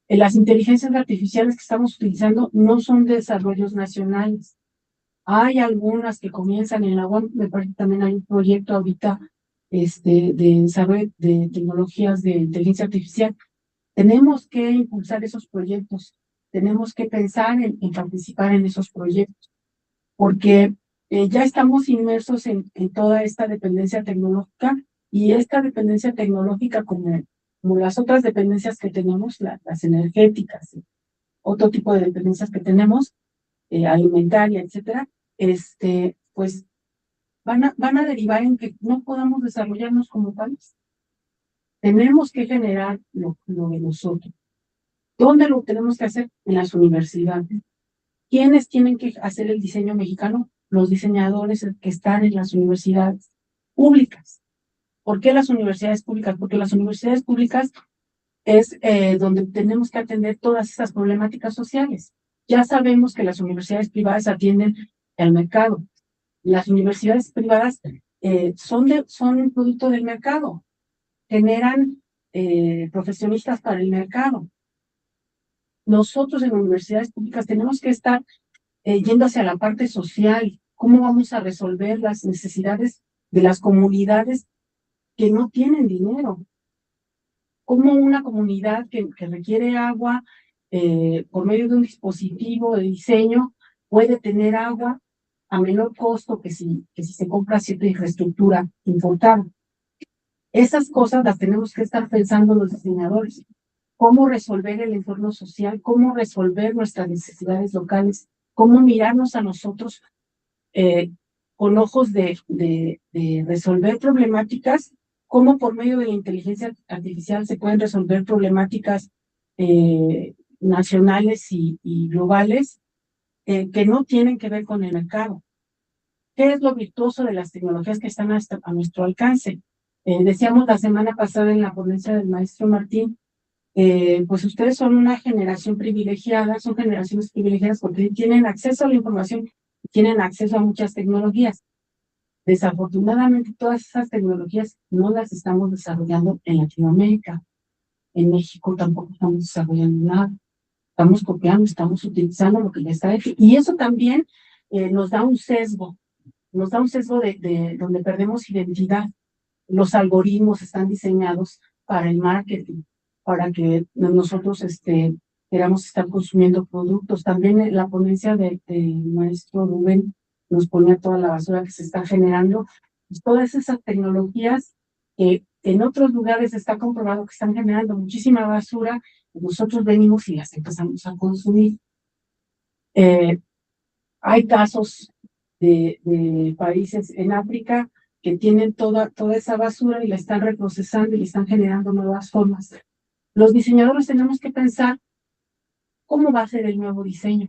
S2: Las inteligencias artificiales que estamos utilizando no son desarrollos nacionales. Hay algunas que comienzan en la UAM, me parece que también hay un proyecto ahorita de desarrollo de tecnologías de inteligencia artificial. Tenemos que impulsar esos proyectos, tenemos que pensar en participar en esos proyectos, porque ya estamos inmersos en toda esta dependencia tecnológica, y esta dependencia tecnológica, como las otras dependencias que tenemos, las energéticas, otro tipo de dependencias que tenemos, alimentaria, etcétera, pues van a derivar en que no podamos desarrollarnos como país. Tenemos que generar lo de nosotros. ¿Dónde lo tenemos que hacer? En las universidades. ¿Quiénes tienen que hacer el diseño mexicano? Los diseñadores que están en las universidades públicas. ¿Por qué las universidades públicas? Porque las universidades públicas es donde tenemos que atender todas esas problemáticas sociales. Ya sabemos que las universidades privadas atienden al mercado. Las universidades privadas son producto del mercado, generan profesionistas para el mercado. Nosotros en universidades públicas tenemos que estar yendo hacia la parte social. ¿Cómo vamos a resolver las necesidades de las comunidades que no tienen dinero? ¿Cómo una comunidad que requiere agua por medio de un dispositivo de diseño puede tener agua a menor costo que si se compra cierta infraestructura importada? Esas cosas las tenemos que estar pensando los diseñadores. ¿Cómo resolver el entorno social? ¿Cómo resolver nuestras necesidades locales? ¿Cómo mirarnos a nosotros con ojos de resolver problemáticas? ¿Cómo por medio de la inteligencia artificial se pueden resolver problemáticas nacionales y globales que no tienen que ver con el mercado? ¿Qué es lo virtuoso de las tecnologías que están a nuestro alcance? Decíamos la semana pasada en la ponencia del maestro Martín, pues ustedes son una generación privilegiada, son generaciones privilegiadas porque tienen acceso a la información, tienen acceso a muchas tecnologías. Desafortunadamente, todas esas tecnologías no las estamos desarrollando en Latinoamérica. En México tampoco estamos desarrollando nada. Estamos copiando, estamos utilizando lo que ya está hecho. Y eso también nos da un sesgo de donde perdemos identidad. Los algoritmos están diseñados para el marketing, para que nosotros queramos estar consumiendo productos. También en la ponencia del maestro Rubén nos ponía toda la basura que se está generando Pues todas esas tecnologías que en otros lugares está comprobado que están generando muchísima basura, nosotros venimos y las empezamos a consumir. Hay casos de países en África que tienen toda esa basura y la están reprocesando y le están generando nuevas formas. Los diseñadores tenemos que pensar cómo va a ser el nuevo diseño,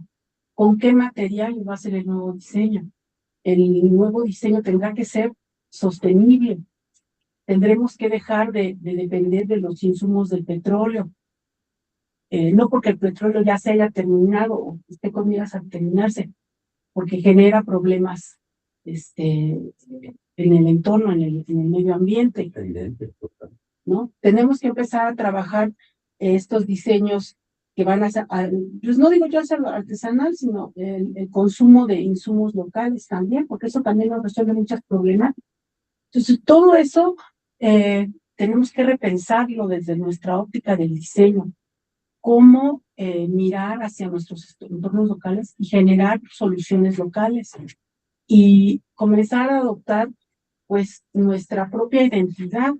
S2: con qué material va a ser el nuevo diseño. El nuevo diseño tendrá que ser sostenible. Tendremos que dejar de depender de los insumos del petróleo. No porque el petróleo ya se haya terminado o esté con miras a terminarse, porque genera problemas en el entorno, en el medio ambiente, ¿no? Tenemos que empezar a trabajar estos diseños que van pues no digo yo hacerlo artesanal, sino el consumo de insumos locales también, porque eso también nos resuelve muchos problemas. Entonces, todo eso tenemos que repensarlo desde nuestra óptica del diseño, cómo mirar hacia nuestros entornos locales y generar soluciones locales y comenzar a adoptar pues nuestra propia identidad,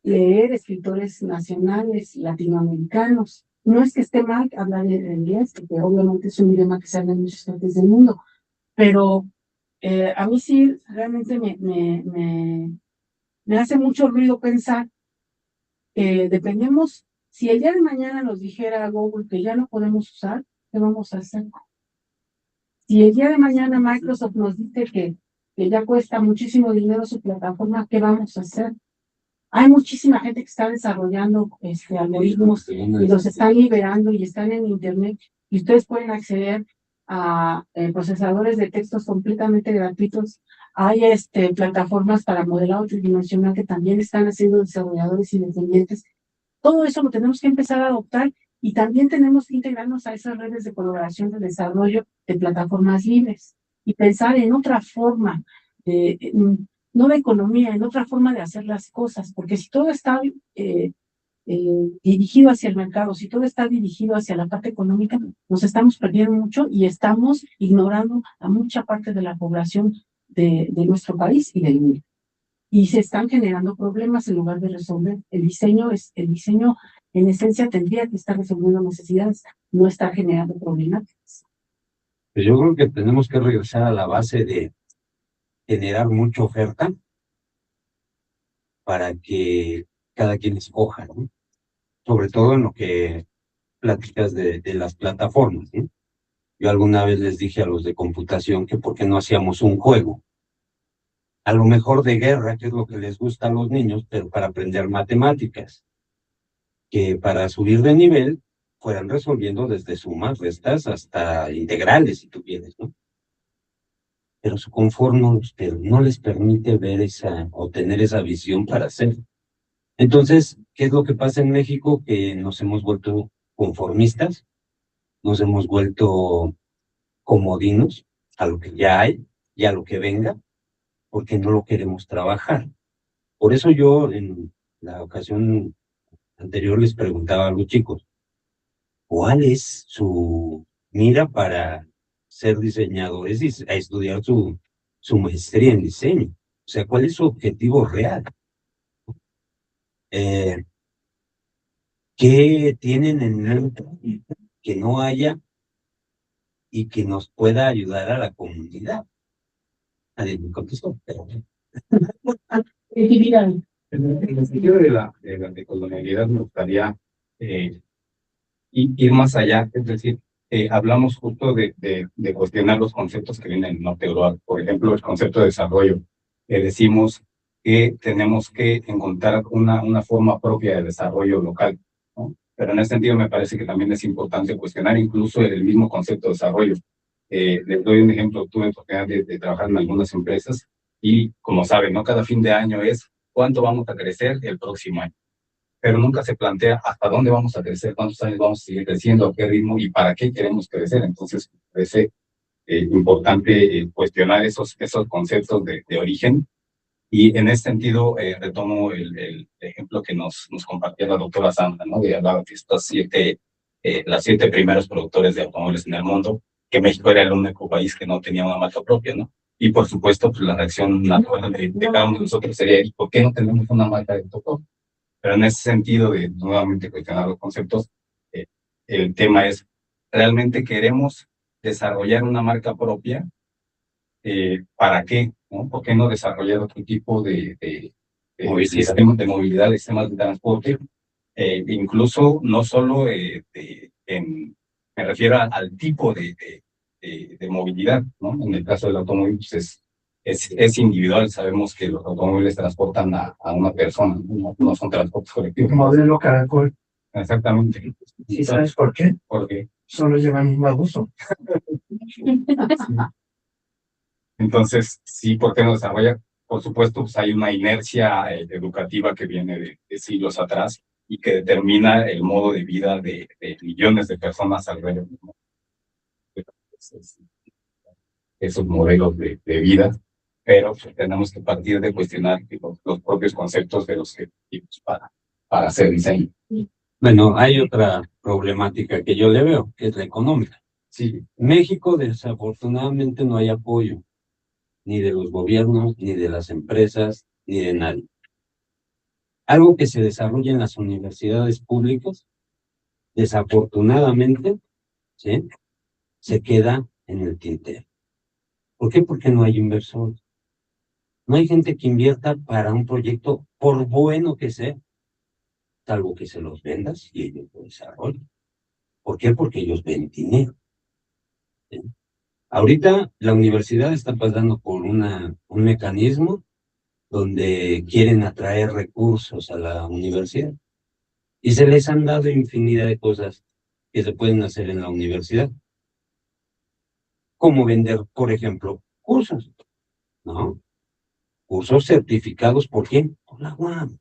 S2: leer escritores nacionales latinoamericanos. No es que esté mal hablar en inglés, porque obviamente es un idioma que se habla en muchas partes del mundo, pero a mí sí realmente me hace mucho ruido pensar que dependemos. Si el día de mañana nos dijera Google que ya no podemos usar, ¿qué vamos a hacer? Si el día de mañana Microsoft nos dice que ya cuesta muchísimo dinero su plataforma, ¿qué vamos a hacer? Hay muchísima gente que está desarrollando algoritmos y los están liberando y están en Internet y ustedes pueden acceder a procesadores de textos completamente gratuitos. Hay plataformas para modelado tridimensional que también están haciendo desarrolladores independientes. Todo eso lo tenemos que empezar a adoptar y también tenemos que integrarnos a esas redes de colaboración de desarrollo de plataformas libres y pensar en otra forma, no de economía, en otra forma de hacer las cosas, porque si todo está dirigido hacia el mercado, si todo está dirigido hacia la parte económica, nos estamos perdiendo mucho y estamos ignorando a mucha parte de la población de nuestro país y del mundo. Y se están generando problemas en lugar de resolver. El diseño en esencia tendría que estar resolviendo necesidades, no estar generando problemáticas.
S5: Pues yo creo que tenemos que regresar a la base de generar mucha oferta para que cada quien escoja, ¿no? Sobre todo en lo que platicas de las plataformas, ¿no? Yo alguna vez les dije a los de computación que por qué no hacíamos un juego, a lo mejor de guerra, que es lo que les gusta a los niños, pero para aprender matemáticas, que para subir de nivel fueran resolviendo desde sumas, restas, hasta integrales, si tú quieres, ¿no? Pero su confort no les permite ver o tener esa visión para hacerlo. Entonces, ¿qué es lo que pasa en México? Que nos hemos vuelto conformistas, nos hemos vuelto comodinos a lo que ya hay y a lo que venga, porque no lo queremos trabajar. Por eso yo en la ocasión anterior les preguntaba a los chicos, ¿cuál es su mira para ser diseñadores y a estudiar su maestría en diseño? O sea, ¿cuál es su objetivo real? ¿Qué tienen en mente que no haya y que nos pueda ayudar a la comunidad? Nadie me contestó, pero...
S6: En el sentido de la decolonialidad me gustaría ir más allá, es decir, hablamos justo de cuestionar los conceptos que vienen en Norte Europa. Por ejemplo, el concepto de desarrollo. Decimos que tenemos que encontrar una forma propia de desarrollo local, ¿no? Pero en ese sentido me parece que también es importante cuestionar incluso el mismo concepto de desarrollo. Les doy un ejemplo, tuve la oportunidad de trabajar en algunas empresas y, como saben, ¿no? Cada fin de año es cuánto vamos a crecer el próximo año, pero nunca se plantea hasta dónde vamos a crecer, cuántos años vamos a seguir creciendo, a qué ritmo y para qué queremos crecer. Entonces, me parece importante cuestionar esos conceptos de origen. Y en ese sentido, retomo el ejemplo que nos compartía la doctora Sandra, ¿no? De hablar de las 7 primeros productores de automóviles en el mundo, que México era el único país que no tenía una marca propia, ¿no? Y por supuesto, pues la reacción natural de cada uno de nosotros sería, ¿y por qué no tenemos una marca de autor? Pero en ese sentido de nuevamente cuestionar los conceptos, el tema es, ¿realmente queremos desarrollar una marca propia? ¿Para qué? ¿No? ¿Por qué no desarrollar otro tipo de sistemas de movilidad, de sistemas de transporte? Incluso no solo me refiero al tipo de movilidad, ¿no? En el caso del automóvil, pues es individual. Sabemos que los automóviles transportan a una persona, no son transportes colectivos.
S4: Modelo Caracol.
S6: Exactamente.
S4: ¿Y sabes por qué?
S6: Porque
S4: Solo llevan un abuso.
S6: entonces, sí, ¿por qué no desarrolla? Por supuesto, pues hay una inercia educativa que viene de siglos atrás y que determina el modo de vida de millones de personas alrededor, ¿no? Esos modelos de vida, pero pues, tenemos que partir de cuestionar los propios conceptos de los ejecutivos para hacer diseño.
S5: Bueno, hay otra problemática que yo le veo, que es la económica.
S6: Sí,
S5: México, desafortunadamente, no hay apoyo, ni de los gobiernos, ni de las empresas, ni de nadie. Algo que se desarrolla en las universidades públicas, desafortunadamente, ¿sí?, se queda en el tintero. ¿Por qué? Porque no hay inversores. No hay gente que invierta para un proyecto, por bueno que sea, salvo que se los vendas y ellos lo desarrollen. ¿Por qué? Porque ellos ven dinero, ¿sí? Ahorita la universidad está pasando por un mecanismo donde quieren atraer recursos a la universidad y se les han dado infinidad de cosas que se pueden hacer en la universidad, como vender, por ejemplo, cursos, ¿no? Cursos certificados, ¿por quién? Por la UAM.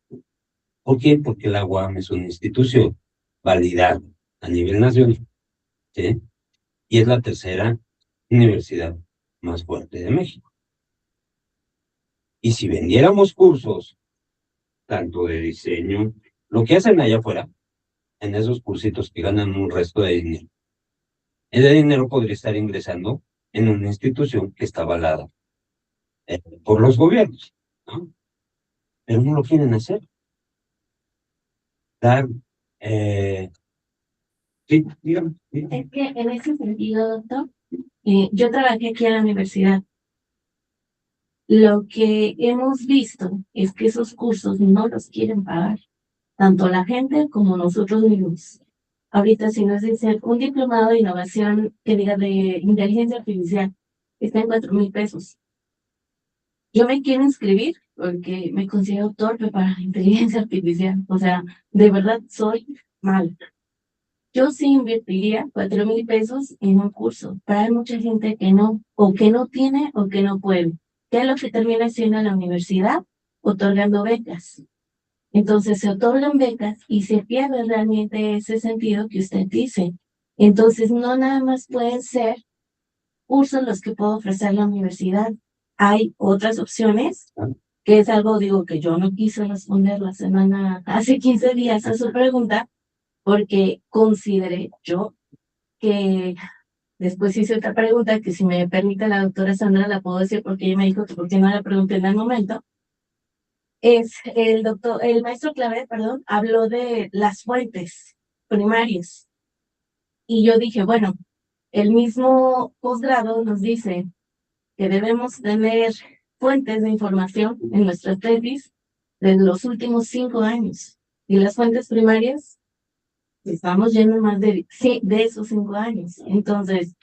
S5: ¿Por qué? Porque la UAM es una institución validada a nivel nacional, ¿sí? Y es la tercera universidad más fuerte de México. Y si vendiéramos cursos, tanto de diseño, lo que hacen allá afuera, en esos cursitos que ganan un resto de dinero, ese dinero podría estar ingresando en una institución que está avalada por los gobiernos, ¿no? Pero no lo quieren hacer. Dar, sí, dígame.
S1: Es que en ese sentido, doctor, yo trabajé aquí en la universidad. Lo que hemos visto es que esos cursos no los quieren pagar, tanto la gente como nosotros mismos. Ahorita si nos dicen un diplomado de innovación que diga de inteligencia artificial, está en 4,000 pesos. Yo me quiero inscribir porque me considero torpe para la inteligencia artificial. O sea, de verdad soy mal. Yo sí invertiría 4,000 pesos en un curso, pero hay mucha gente que no, o que no tiene o que no puede. ¿Qué es lo que termina haciendo la universidad? Otorgando becas. Entonces se otorgan becas y se pierde realmente ese sentido que usted dice. Entonces no nada más pueden ser cursos los que puede ofrecer la universidad. Hay otras opciones, que es algo, digo, que yo no quise responder hace 15 días a su pregunta, porque consideré yo que después hice otra pregunta que si me permite la doctora Sandra la puedo decir porque ella me dijo que por qué no la pregunté en el momento. Es el maestro Claver, perdón, habló de las fuentes primarias. Y yo dije, bueno, el mismo posgrado nos dice que debemos tener fuentes de información en nuestra tesis de los últimos 5 años. Y las fuentes primarias, estamos yendo más de esos 5 años. Entonces,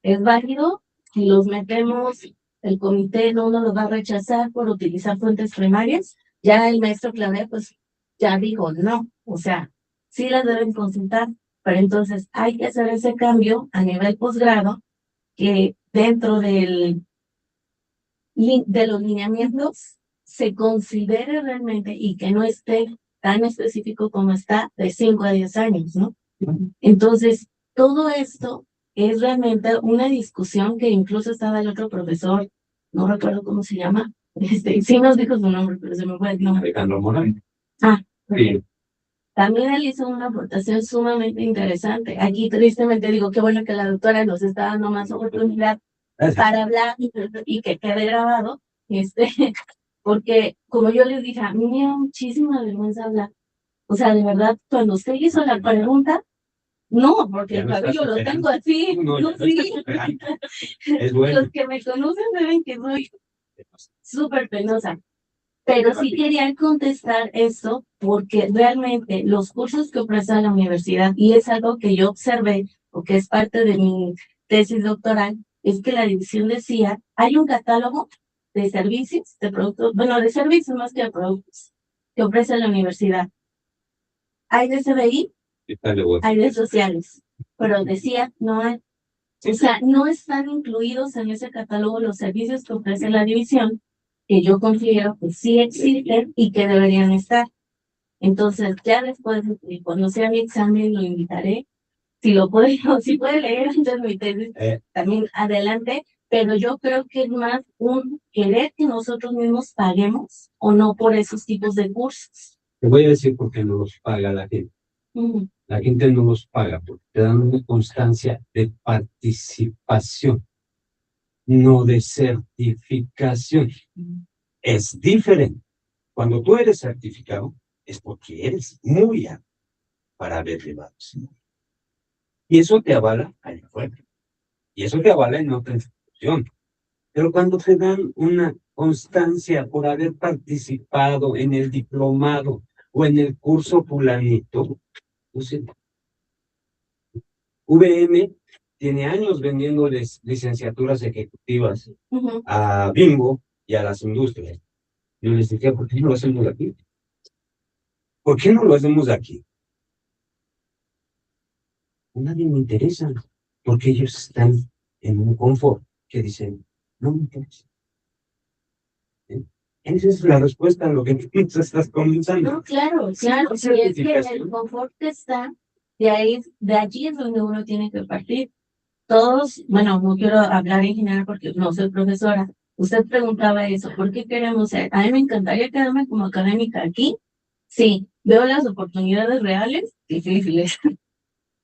S1: es válido si los metemos, el comité no nos lo va a rechazar por utilizar fuentes primarias. Ya el maestro Claver, pues, ya dijo no, o sea, sí las deben consultar, pero entonces hay que hacer ese cambio a nivel posgrado, que dentro de los lineamientos se considere realmente y que no esté tan específico como está de 5 a 10 años, ¿no? Entonces, todo esto es realmente una discusión que incluso estaba el otro profesor, no recuerdo cómo se llama, sí nos dijo su nombre, pero se me fue el nombre.
S5: Alejandro Morán.
S1: Ah,
S5: Sí.
S1: también él hizo una aportación sumamente interesante. Aquí tristemente digo, qué bueno que la doctora nos está dando más oportunidad
S7: para hablar y que quede grabado, porque como yo les dije, a mí me da muchísima vergüenza hablar. O sea, de verdad, cuando usted hizo la pregunta, no, porque
S5: Ya
S7: el
S5: no estás
S7: cabello lo
S5: esperando.
S7: tengo así,
S5: No,
S7: yo
S5: ya no
S7: sí.
S5: estás esperando. Es bueno.
S7: Los que me conocen saben que soy súper penosa. Pero sí quería contestar esto porque realmente los cursos que ofrece la universidad, y es algo que yo observé, o que es parte de mi tesis doctoral, es que la división decía, hay un catálogo de servicios, de productos, bueno, de servicios más que de productos, que ofrece la universidad. Hay de CBI, hay de sociales, pero decía, no hay. O sea, no están incluidos en ese catálogo los servicios que ofrece la división, que yo considero que sí existen y que deberían estar. Entonces, ya después, cuando sea mi examen, lo invitaré. Si lo puede, o si puede leer antes de mi tesis, también adelante. Pero yo creo que es más un querer que nosotros mismos paguemos o no por esos tipos de cursos.
S5: Te voy a decir por qué no los paga la gente.
S7: Ujú.
S5: La gente no los paga porque te dan una constancia de participación, no de certificación. Es diferente. Cuando tú eres certificado, es porque eres muy apto para haber llevado. Y eso te avala allá afuera. Y eso te avala en otra institución. Pero cuando te dan una constancia por haber participado en el diplomado o en el curso fulanito, entonces, VM tiene años vendiéndoles licenciaturas ejecutivas
S7: Ujú.
S5: a Bimbo y a las industrias. Yo les decía, ¿por qué no lo hacemos aquí? ¿Por qué no lo hacemos aquí? A nadie me interesa, porque ellos están en un confort que dicen, no me interesa. ¿Eh? Esa es la respuesta a lo que tú estás comenzando.
S7: No, claro, claro.
S5: Sí,
S7: Y es que el
S5: certificación.
S7: confort que está, de allí es donde uno tiene que partir. Todos, bueno, no quiero hablar en general porque no soy profesora. Usted preguntaba eso, ¿por qué queremos ser? A mí me encantaría quedarme como académica aquí. Sí, veo las oportunidades reales difíciles.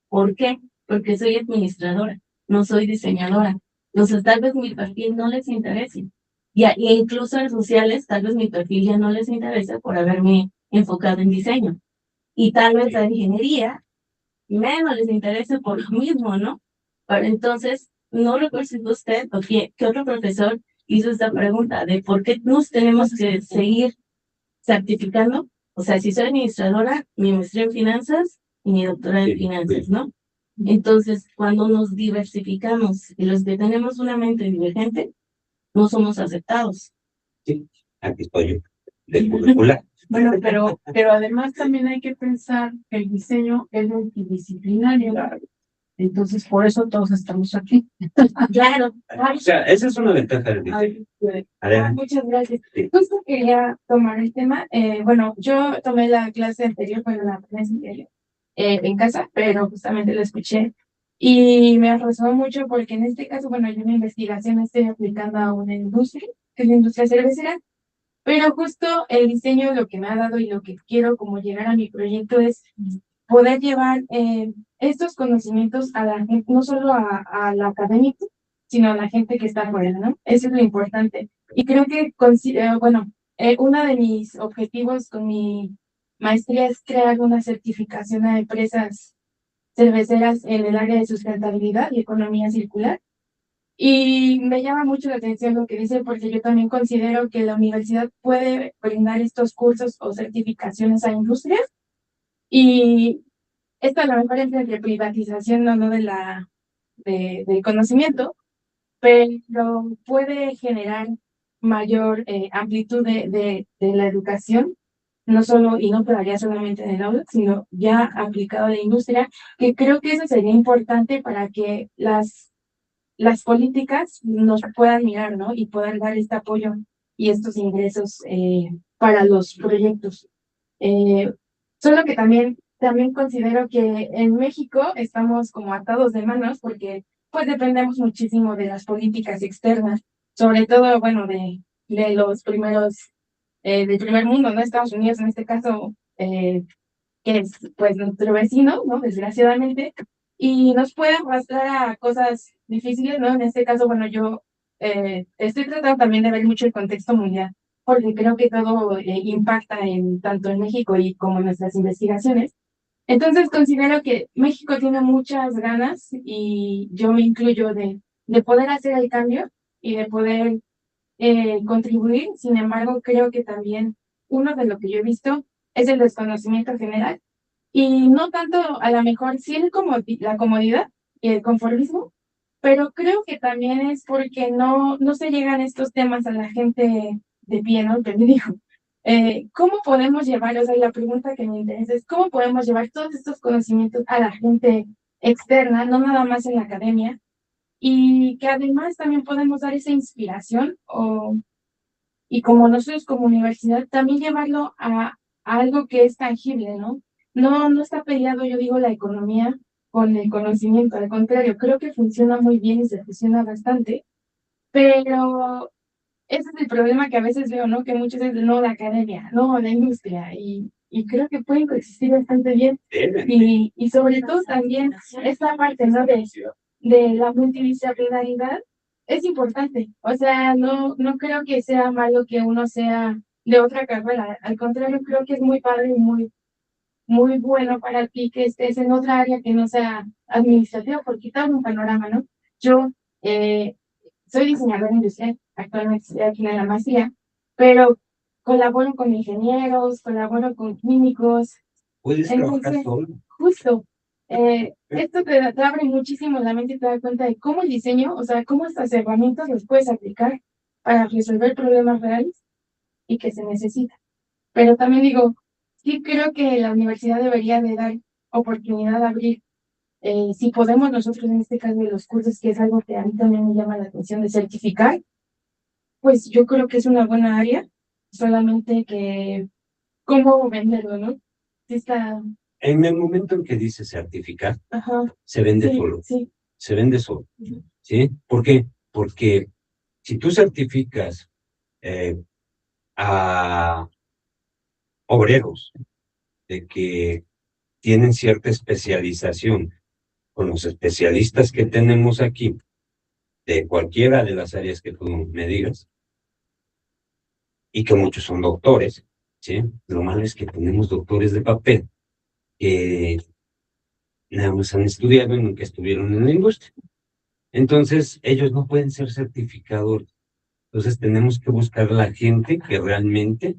S7: ¿Por qué? Porque soy administradora, no soy diseñadora. Entonces, tal vez mi perfil no les interese. E incluso en sociales, tal vez mi perfil ya no les interesa por haberme enfocado en diseño. Y tal vez la ingeniería menos les interese por lo mismo, ¿no? Pero entonces, no recuerdo si fue usted o qué otro profesor hizo esta pregunta de por qué nos tenemos que seguir certificando. O sea, si soy administradora, mi maestría en finanzas y mi doctorado en finanzas, ¿no? Entonces, cuando nos diversificamos y los que tenemos una mente divergente, no somos aceptados.
S5: Sí, aquí estoy yo, del curricular.
S2: Bueno, pero además también hay que pensar que el diseño es multidisciplinario. Entonces, por eso todos estamos aquí.
S7: Claro.
S5: O sea, esa es una ventaja del diseño. Adelante.
S1: Muchas gracias.
S5: Sí.
S1: Justo quería tomar el tema. Bueno, yo tomé la clase anterior, bueno, la clase anterior en casa, pero justamente lo escuché y me resonó mucho porque en este caso, bueno, yo mi investigación la estoy aplicando a una industria, que es la industria cervecera, pero justo el diseño lo que me ha dado y lo que quiero como llegar a mi proyecto es poder llevar estos conocimientos a la gente, no solo a la académico, sino a la gente que está afuera, ¿no? Eso es lo importante. Y creo que, bueno, uno de mis objetivos con mi maestría es crear una certificación a empresas cerveceras en el área de sustentabilidad y economía circular. Y me llama mucho la atención lo que dice, porque yo también considero que la universidad puede brindar estos cursos o certificaciones a industrias. Y esta a lo mejor es entre privatización o no del conocimiento, pero puede generar mayor amplitud de la educación, no solo, y no quedaría solamente en el aula, sino ya aplicado a la industria, que creo que eso sería importante para que las políticas nos puedan mirar, ¿no? Y puedan dar este apoyo y estos ingresos para los proyectos. Eh, Solo que también considero que en México estamos como atados de manos porque pues dependemos muchísimo de las políticas externas, sobre todo, bueno, de los primeros, del primer mundo, ¿no? Estados Unidos en este caso, que es pues nuestro vecino, ¿no? Desgraciadamente. y nos puede arrastrar a cosas difíciles, ¿no? En este caso, bueno, yo estoy tratando también de ver mucho el contexto mundial, porque creo que todo impacta en tanto en México y como en nuestras investigaciones. Entonces considero que México tiene muchas ganas y yo me incluyo de poder hacer el cambio y de poder contribuir. Sin embargo, creo que también uno de lo que yo he visto es el desconocimiento general y no tanto a lo mejor sí la comodidad y el conformismo, pero creo que también es porque no se llegan estos temas a la gente de pie, ¿no? Que me dijo, ¿cómo podemos llevar, o sea, la pregunta que me interesa es, ¿cómo podemos llevar todos estos conocimientos a la gente externa, no nada más en la academia? Y que además también podemos dar esa inspiración y como nosotros como universidad también llevarlo a algo que es tangible, ¿no? No está peleado, yo digo, la economía con el conocimiento, al contrario, creo que funciona muy bien y se funciona bastante, pero ese es el problema que a veces veo, ¿no? Que muchas veces no la academia, no la industria, y creo que pueden coexistir bastante bien. Y sobre todo también esta parte, ¿no? De la multidisciplinaridad es importante. O sea, no creo que sea malo que uno sea de otra carrera. Al contrario, creo que es muy padre y muy bueno para ti que estés en otra área que no sea administrativa, por quitar un panorama, ¿no? Yo eh, soy diseñadora industrial, actualmente estoy aquí en la maestría, pero colaboro con ingenieros, colaboro con químicos.
S5: Puedes trabajar
S1: Entonces,
S5: solo.
S1: justo, esto te abre muchísimo la mente y te da cuenta de cómo el diseño, o sea, cómo estas herramientas las puedes aplicar para resolver problemas reales y que se necesitan. Pero también digo, sí creo que la universidad debería de dar oportunidad de abrir, si podemos nosotros en este caso de los cursos, que es algo que a mí también me llama la atención de certificar, pues yo creo que es una buena área, solamente que cómo venderlo, ¿no? Sí está,
S5: En el momento en que dice certificar,
S1: ajá,
S5: se vende
S1: sí,
S5: solo.
S1: sí.
S5: Se vende solo.
S1: Ujú.
S5: ¿Sí? ¿Por qué? Porque si tú certificas a obreros de que tienen cierta especialización con los especialistas que tenemos aquí, de cualquiera de las áreas que tú me digas, y que muchos son doctores, ¿sí? Lo malo es que tenemos doctores de papel que nada más han estudiado y nunca estuvieron en la industria. Entonces, ellos no pueden ser certificadores. Entonces, tenemos que buscar la gente que realmente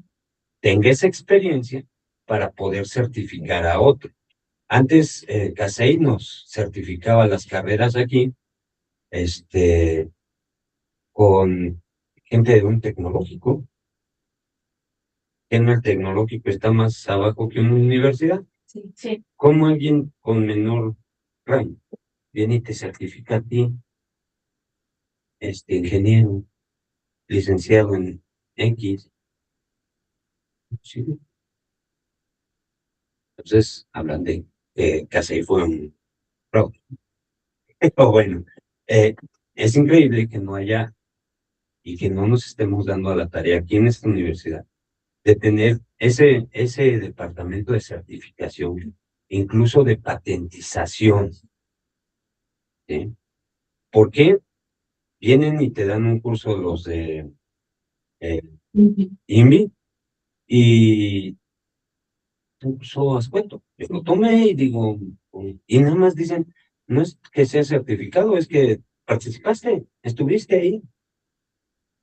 S5: tenga esa experiencia para poder certificar a otro. Antes, CASEI nos certificaba las carreras aquí, con gente de un tecnológico, que en el tecnológico está más abajo que una universidad.
S1: Sí, sí.
S5: ¿Cómo alguien con menor rango viene y te certifica a ti, ingeniero, licenciado en X? Sí. Entonces, hablan de que CASEI fue un fraude. Pero bueno, es increíble que no haya y que no nos estemos dando a la tarea aquí en esta universidad de tener ese departamento de certificación, incluso de patentización. ¿Sí? ¿Por qué? Vienen y te dan un curso los de INVI y un curso cuento. Yo lo tomé y digo, y nada más dicen, no es que sea certificado, es que participaste, estuviste ahí.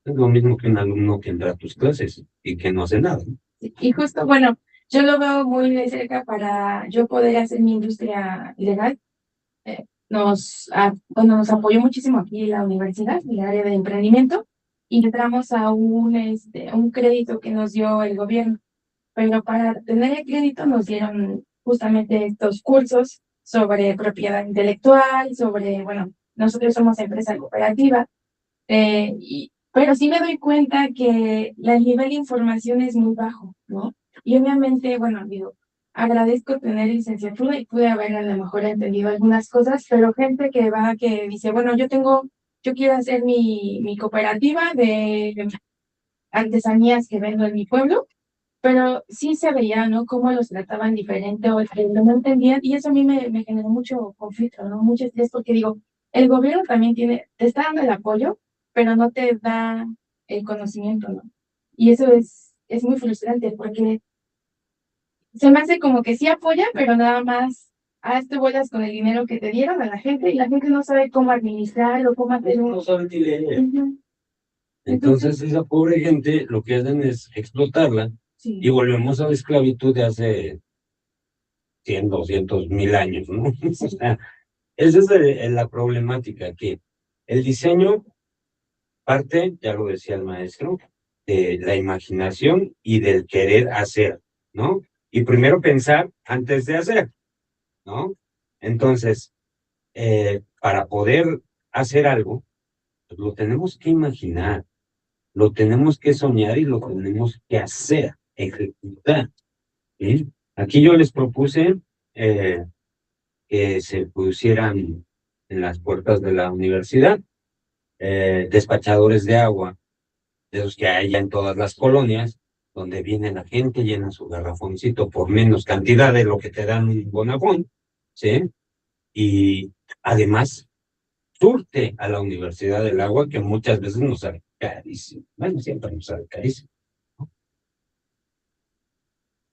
S5: Es lo mismo que un alumno que entra a tus clases y que no hace nada.
S1: Y justo, bueno, yo lo veo muy de cerca para yo poder hacer mi industria legal. Bueno, nos apoyó muchísimo aquí la universidad, el área de emprendimiento, y entramos a un crédito que nos dio el gobierno. Pero para tener el crédito nos dieron justamente estos cursos sobre propiedad intelectual, sobre, bueno, nosotros somos empresa cooperativa, pero sí me doy cuenta que el nivel de información es muy bajo, ¿no? Y obviamente, bueno, digo, agradezco tener licenciatura y pude haber a lo mejor entendido algunas cosas, pero gente que dice, bueno, yo quiero hacer mi cooperativa de artesanías que vendo en mi pueblo, pero sí se veía, ¿no? Cómo los trataban diferente o que no entendían, y eso a mí me generó mucho conflicto, ¿no? Mucho estrés, porque digo, el gobierno también te está dando el apoyo, pero no te da el conocimiento, ¿no? Y eso es muy frustrante, porque se me hace como que sí apoya, pero nada más, tú vuelas con el dinero que te dieron a la gente, y la gente no sabe cómo administrarlo, cómo hacer
S5: No saben ni leer.
S1: Ujú.
S5: Entonces esa pobre gente lo que hacen es explotarla
S1: Sí.
S5: y volvemos a la esclavitud de hace 100, 200, 1000 años, ¿no? O sea, esa es la problemática, que el diseño parte, ya lo decía el maestro, de la imaginación y del querer hacer, ¿no? Y primero pensar antes de hacer, ¿no? Entonces, para poder hacer algo, pues lo tenemos que imaginar, lo tenemos que soñar y lo tenemos que hacer, ejecutar, ¿sí? Aquí yo les propuse que se pusieran en las puertas de la universidad despachadores de agua, de esos que hay ya en todas las colonias, donde viene la gente, llena su garrafoncito por menos cantidad de lo que te dan un bonafón, ¿sí? Y además surte a la universidad del agua, que muchas veces nos sale carísimo. Bueno, siempre nos sale carísimo.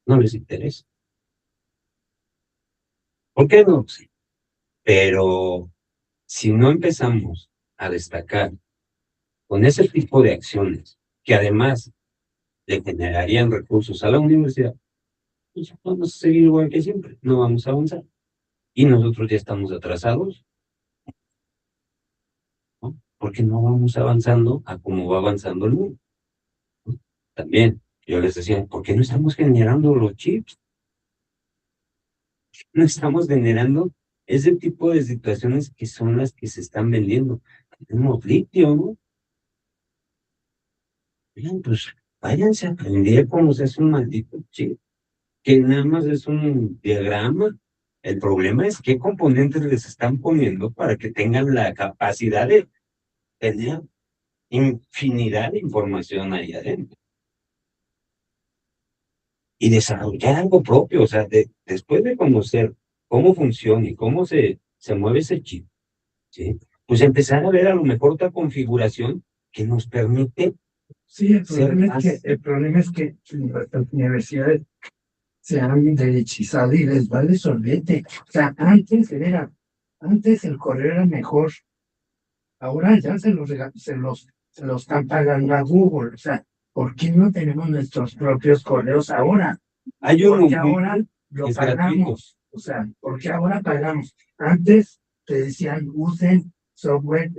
S5: No les interesa. ¿Por qué no? Sí. Pero si no empezamos a destacar con ese tipo de acciones, que además le generarían recursos a la universidad, pues vamos a seguir igual que siempre, no vamos a avanzar. Y nosotros ya estamos atrasados, ¿no? Porque no vamos avanzando a cómo va avanzando el mundo, ¿no? También, yo les decía, ¿por qué no estamos generando los chips? No estamos generando ese tipo de situaciones que son las que se están vendiendo. Tenemos litio, ¿no? Bien, pues váyanse a aprender cómo se hace un maldito chip, que nada más es un diagrama. El problema es qué componentes les están poniendo para que tengan la capacidad de tener infinidad de información ahí adentro. Y desarrollar algo propio, o sea, después de conocer cómo funciona y cómo se mueve ese chip, ¿sí? Pues empezar a ver a lo mejor otra configuración que nos permite.
S4: Sí, el problema es que nuestras universidades se han derechizado y les vale sorbete. O sea, antes el correo era mejor. Ahora ya se los están pagando a Google. O sea, ¿por qué no tenemos nuestros propios correos ahora?
S5: Hay uno
S4: Porque ahora lo
S5: es gratuito.
S4: pagamos. O sea, porque ahora pagamos. Antes te decían usen software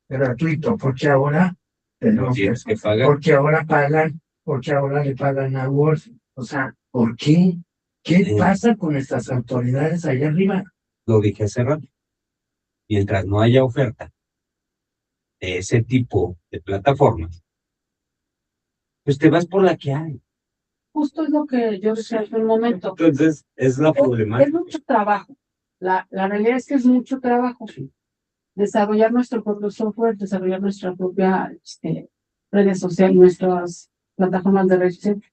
S4: gratuito, porque ahora tenemos
S5: tienes que pagar.
S4: porque ahora le pagan a Word. O sea, ¿por qué? ¿Qué pasa con estas autoridades allá arriba?
S5: Lo dije hace rato. Mientras no haya oferta de ese tipo de plataformas, pues te vas por la que hay.
S2: Justo es lo que yo decía hace un momento.
S5: Entonces, es la
S2: Es
S5: problemática.
S2: mucho trabajo. La realidad es que es mucho trabajo. Desarrollar nuestro propio software, desarrollar nuestra propia redes sociales, nuestras plataformas de redes sociales.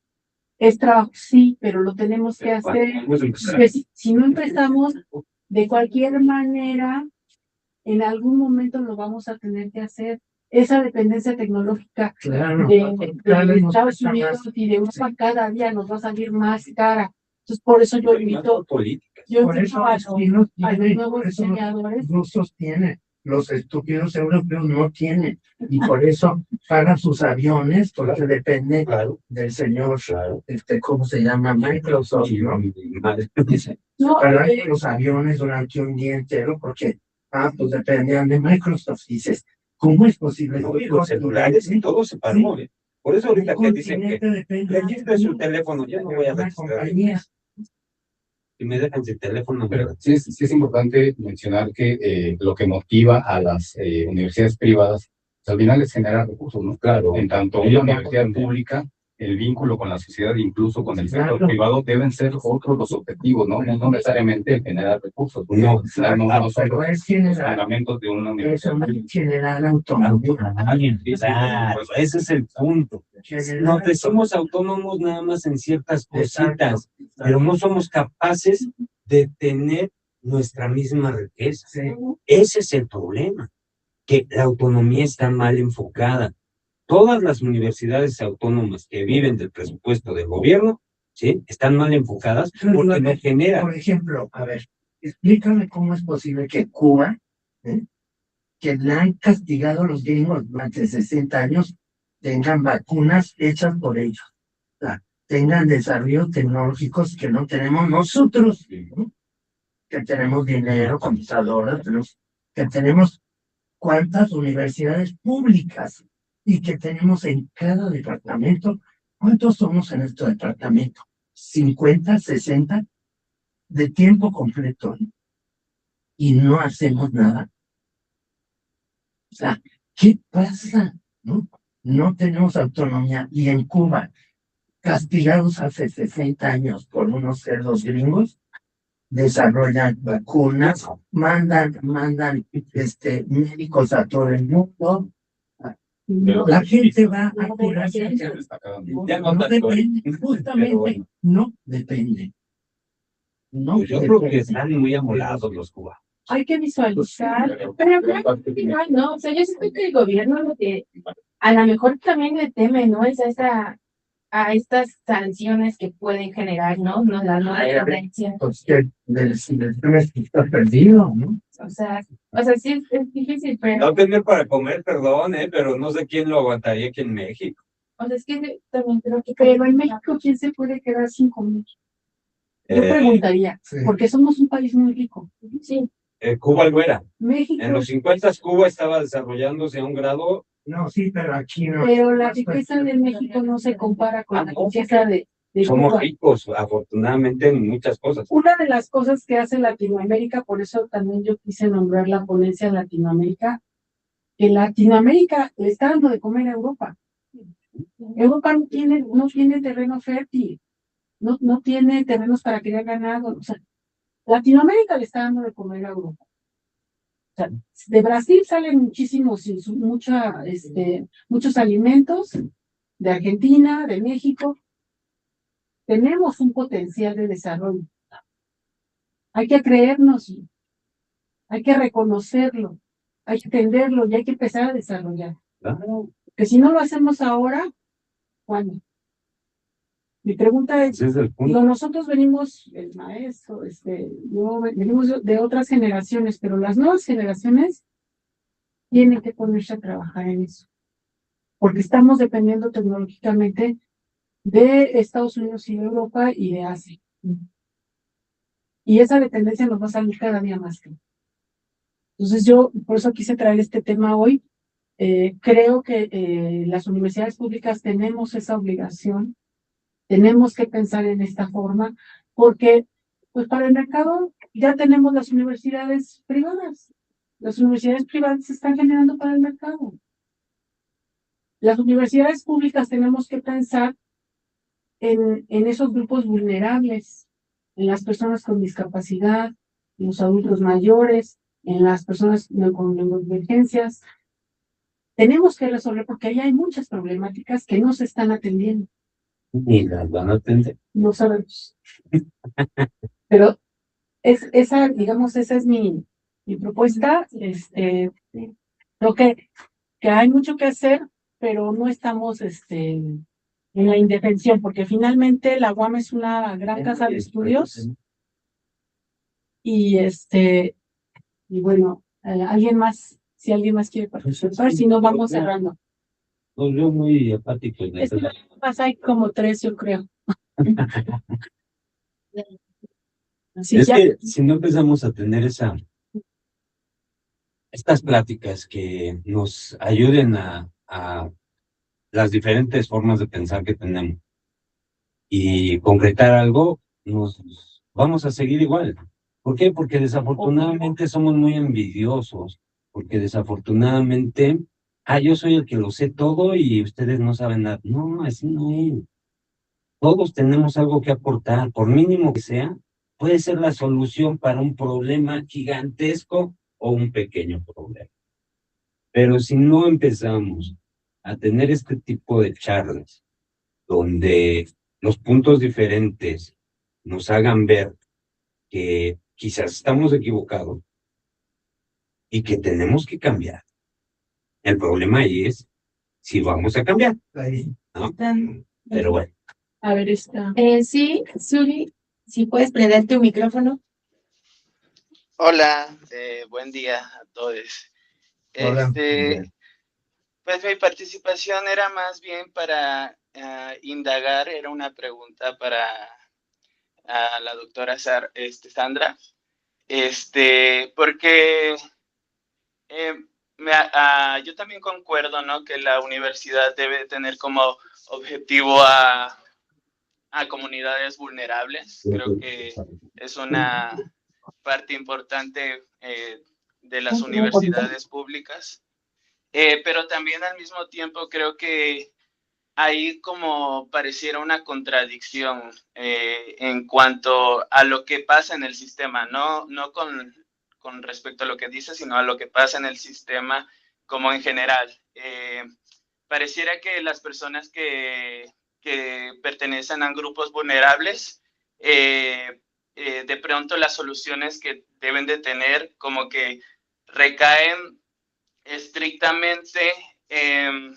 S2: Es trabajo, sí, pero lo tenemos que hacer. Porque si no empezamos, de cualquier manera, en algún momento lo vamos a tener que hacer. Esa dependencia tecnológica de Estados Unidos y de Europa cada día nos va a salir más cara. Entonces, por eso yo invito a los nuevos diseñadores.
S4: Los rusos tienen, los estúpidos europeos no tienen. Y por eso pagan sus aviones, porque depende del señor, ¿cómo se llama? Microsoft, ¿no? Pagan los aviones durante un día entero porque pues dependían de Microsoft. Dices, ¿cómo es posible?
S5: No, y los celulares y todo se paró. Sí. Por eso ahorita que dicen que registre su teléfono, ya no voy a registrar. Y me dejan sin teléfono.
S6: Pero sí es importante mencionar que lo que motiva a las universidades privadas, pues, al final es generar recursos, ¿no? Claro. En tanto una universidad pública el vínculo con la sociedad, incluso con el sector
S4: Claro.
S6: privado, deben ser otros los objetivos, ¿no? No necesariamente el generar recursos.
S5: No,
S6: no son
S4: Pero es
S6: los
S4: generar,
S6: fundamentos de una
S4: eso
S6: universidad.
S4: es generar autonomía.
S5: Claro, ese es el punto. Nos decimos autónomos nada más en ciertas cositas, pero no somos capaces de tener nuestra misma riqueza.
S4: Sí.
S5: Ese es el problema, que la autonomía está mal enfocada. Todas las universidades autónomas que viven del presupuesto del gobierno, ¿sí? Están mal enfocadas porque no generan.
S4: Por ejemplo, a ver, explícame cómo es posible que Cuba, que la han castigado los gringos durante 60 años, tengan vacunas hechas por ellos, o sea, tengan desarrollos tecnológicos que no tenemos nosotros, ¿no? Que tenemos dinero, computadoras, que tenemos cuántas universidades públicas y que tenemos en cada departamento. ¿Cuántos somos en este departamento? 50, 60 de tiempo completo, ¿no? Y no hacemos nada. O sea, ¿qué pasa? No tenemos autonomía. Y en Cuba, castigados hace 60 años por unos cerdos gringos, desarrollan vacunas, mandan médicos a todo el mundo. La gente va a curarse. No depende, justamente, no depende. No
S5: Pues yo creo que están muy amolados los cubanos.
S1: Hay que visualizar, pero creo que igual, ¿no? O sea, yo siento que el gobierno lo que a lo mejor también le teme, ¿no? Es a estas sanciones que pueden generar, ¿no? No la nueva tendencia.
S4: Pues que del está perdido, ¿no?
S1: O sea, sí es difícil, pero,
S5: No tener para comer, perdón, pero no sé quién lo aguantaría aquí en México.
S1: o sea, es que también creo que.
S2: Pero en México, ¿quién se puede quedar sin comer? Yo preguntaría,
S4: Sí.
S2: porque somos un país muy rico.
S1: Sí,
S5: Cuba lo era.
S2: México,
S5: En los 50 Cuba estaba desarrollándose a un grado.
S4: No, sí, pero aquí no.
S2: pero la riqueza de México no se compara con la riqueza de
S5: Somos
S2: Cuba.
S5: ricos, afortunadamente, en muchas cosas.
S2: Una de las cosas que hace Latinoamérica, por eso también yo quise nombrar la ponencia Latinoamérica, que Latinoamérica le está dando de comer a Europa. Europa no tiene terreno fértil, no tiene terrenos para criar ganado. O sea, Latinoamérica le está dando de comer a Europa. O sea, de Brasil salen muchísimos, muchos alimentos, de Argentina, de México. Tenemos un potencial de desarrollo. Hay que creernos, hay que reconocerlo, hay que entenderlo y hay que empezar a desarrollar.
S5: Claro,
S2: Que si no lo hacemos ahora, ¿cuándo? Mi pregunta es,
S5: ese es el
S2: digo,
S5: punto.
S2: nosotros venimos, el maestro, venimos de otras generaciones, pero las nuevas generaciones tienen que ponerse a trabajar en eso, porque estamos dependiendo tecnológicamente de Estados Unidos y de Europa y de Asia. Y esa dependencia nos va a salir cada día más. Entonces yo, por eso quise traer este tema hoy. Creo que las universidades públicas tenemos esa obligación, tenemos que pensar en esta forma, porque pues para el mercado ya tenemos las universidades privadas. Las universidades privadas se están generando para el mercado. Las universidades públicas tenemos que pensar en esos grupos vulnerables, en las personas con discapacidad, en los adultos mayores, en las personas con neurodivergencias. Tenemos que resolver porque ahí hay muchas problemáticas que no se están atendiendo.
S5: Ni las van a atender.
S2: No sabemos. Pero esa es mi propuesta. Creo que hay mucho que hacer, pero no estamos en la indefensión, porque finalmente la UAM es una gran casa de estudios. Y bueno, alguien más, si alguien más quiere participar, si no vamos cerrando.
S5: Los veo muy apáticos.
S2: Hay como 3, yo creo.
S5: Es que si no empezamos a tener estas pláticas que nos ayuden a las diferentes formas de pensar que tenemos y concretar algo, nos vamos a seguir igual. ¿Por qué? Porque desafortunadamente somos muy envidiosos, porque desafortunadamente, yo soy el que lo sé todo y ustedes no saben nada. No, así no es. Todos tenemos algo que aportar, por mínimo que sea, puede ser la solución para un problema gigantesco o un pequeño problema. Pero si no empezamos a tener este tipo de charlas, donde los puntos diferentes nos hagan ver que quizás estamos equivocados y que tenemos que cambiar. El problema ahí es si vamos a cambiar, ¿no? Pero bueno.
S2: A ver, esta.
S1: Sí, Zuli, si puedes prender tu micrófono.
S8: Hola, buen día a todos.
S4: Hola.
S8: Pues mi participación era más bien para indagar, era una pregunta para la doctora Sandra, porque yo también concuerdo, ¿no?, que la universidad debe tener como objetivo a comunidades vulnerables. Creo que es una parte importante de las universidades públicas, pero también al mismo tiempo creo que hay como pareciera una contradicción en cuanto a lo que pasa en el sistema, no con respecto a lo que dice, sino a lo que pasa en el sistema como en general. Pareciera que las personas que pertenecen a grupos vulnerables, de pronto las soluciones que deben de tener como que recaen estrictamente en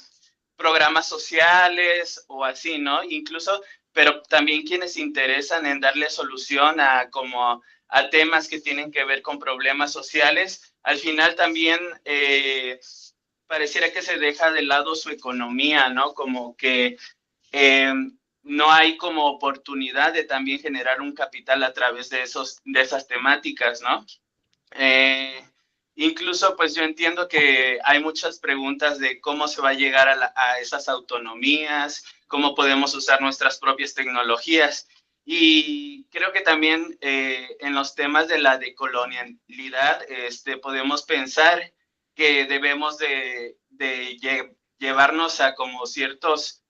S8: programas sociales o así, ¿no? Incluso, pero también quienes se interesan en darle solución a temas que tienen que ver con problemas sociales, al final también pareciera que se deja de lado su economía, ¿no? Como que no hay como oportunidad de también generar un capital a través de esas temáticas, ¿no? Incluso, pues yo entiendo que hay muchas preguntas de cómo se va a llegar a esas autonomías, cómo podemos usar nuestras propias tecnologías. Y creo que también en los temas de la decolonialidad podemos pensar que debemos de llevarnos a como ciertos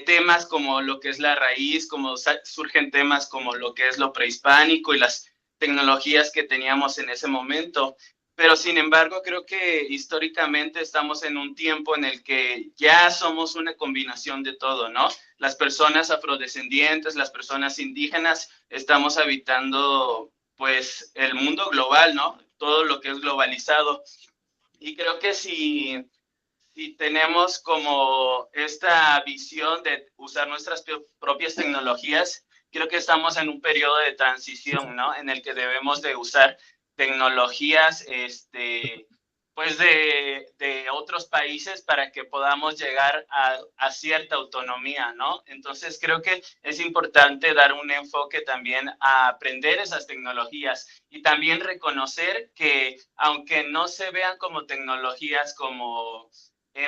S8: temas como lo que es la raíz, como surgen temas como lo que es lo prehispánico y las tecnologías que teníamos en ese momento. Pero sin embargo, creo que históricamente estamos en un tiempo en el que ya somos una combinación de todo, ¿no? Las personas afrodescendientes, las personas indígenas, estamos habitando pues el mundo global, ¿no? Todo lo que es globalizado. Y creo que si tenemos como esta visión de usar nuestras propias tecnologías, creo que estamos en un periodo de transición, ¿no? En el que debemos de usar tecnologías, pues de otros países para que podamos llegar a cierta autonomía, ¿no? Entonces creo que es importante dar un enfoque también a aprender esas tecnologías y también reconocer que aunque no se vean como tecnologías como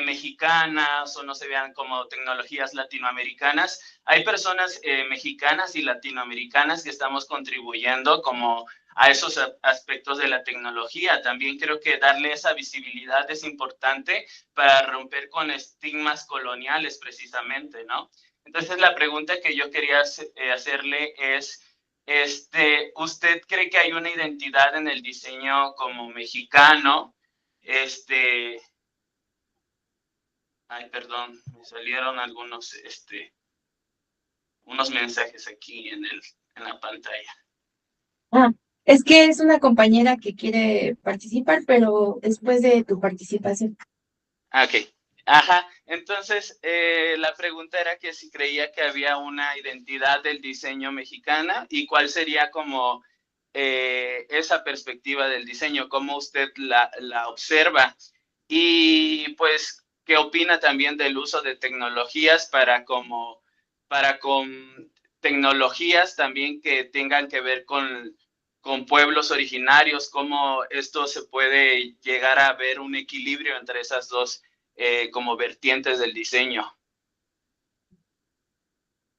S8: mexicanas o no se vean como tecnologías latinoamericanas, hay personas mexicanas y latinoamericanas que estamos contribuyendo como a esos aspectos de la tecnología. También creo que darle esa visibilidad es importante para romper con estigmas coloniales precisamente, ¿no? Entonces la pregunta que yo quería hacerle es, ¿usted cree que hay una identidad en el diseño como mexicano? Ay, perdón, me salieron algunos, unos mensajes aquí en la pantalla.
S1: Es que es una compañera que quiere participar, pero después de tu participación.
S8: Ok, ajá. Entonces, la pregunta era que si creía que había una identidad del diseño mexicana y cuál sería como esa perspectiva del diseño, cómo usted la observa y pues qué opina también del uso de tecnologías con tecnologías también que tengan que ver con pueblos originarios, cómo esto se puede llegar a ver un equilibrio entre esas dos como vertientes del diseño.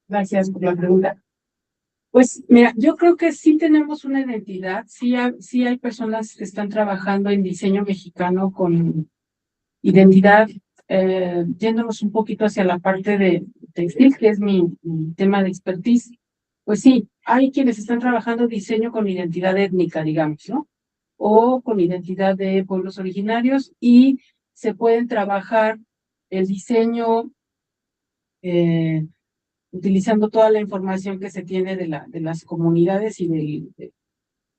S2: Gracias por la pregunta. Pues mira, yo creo que sí tenemos una identidad, sí hay personas que están trabajando en diseño mexicano con identidad, yéndonos un poquito hacia la parte de textil, que es mi tema de expertise, pues sí, hay quienes están trabajando diseño con identidad étnica, digamos, ¿no? O con identidad de pueblos originarios, y se pueden trabajar el diseño utilizando toda la información que se tiene de las comunidades y del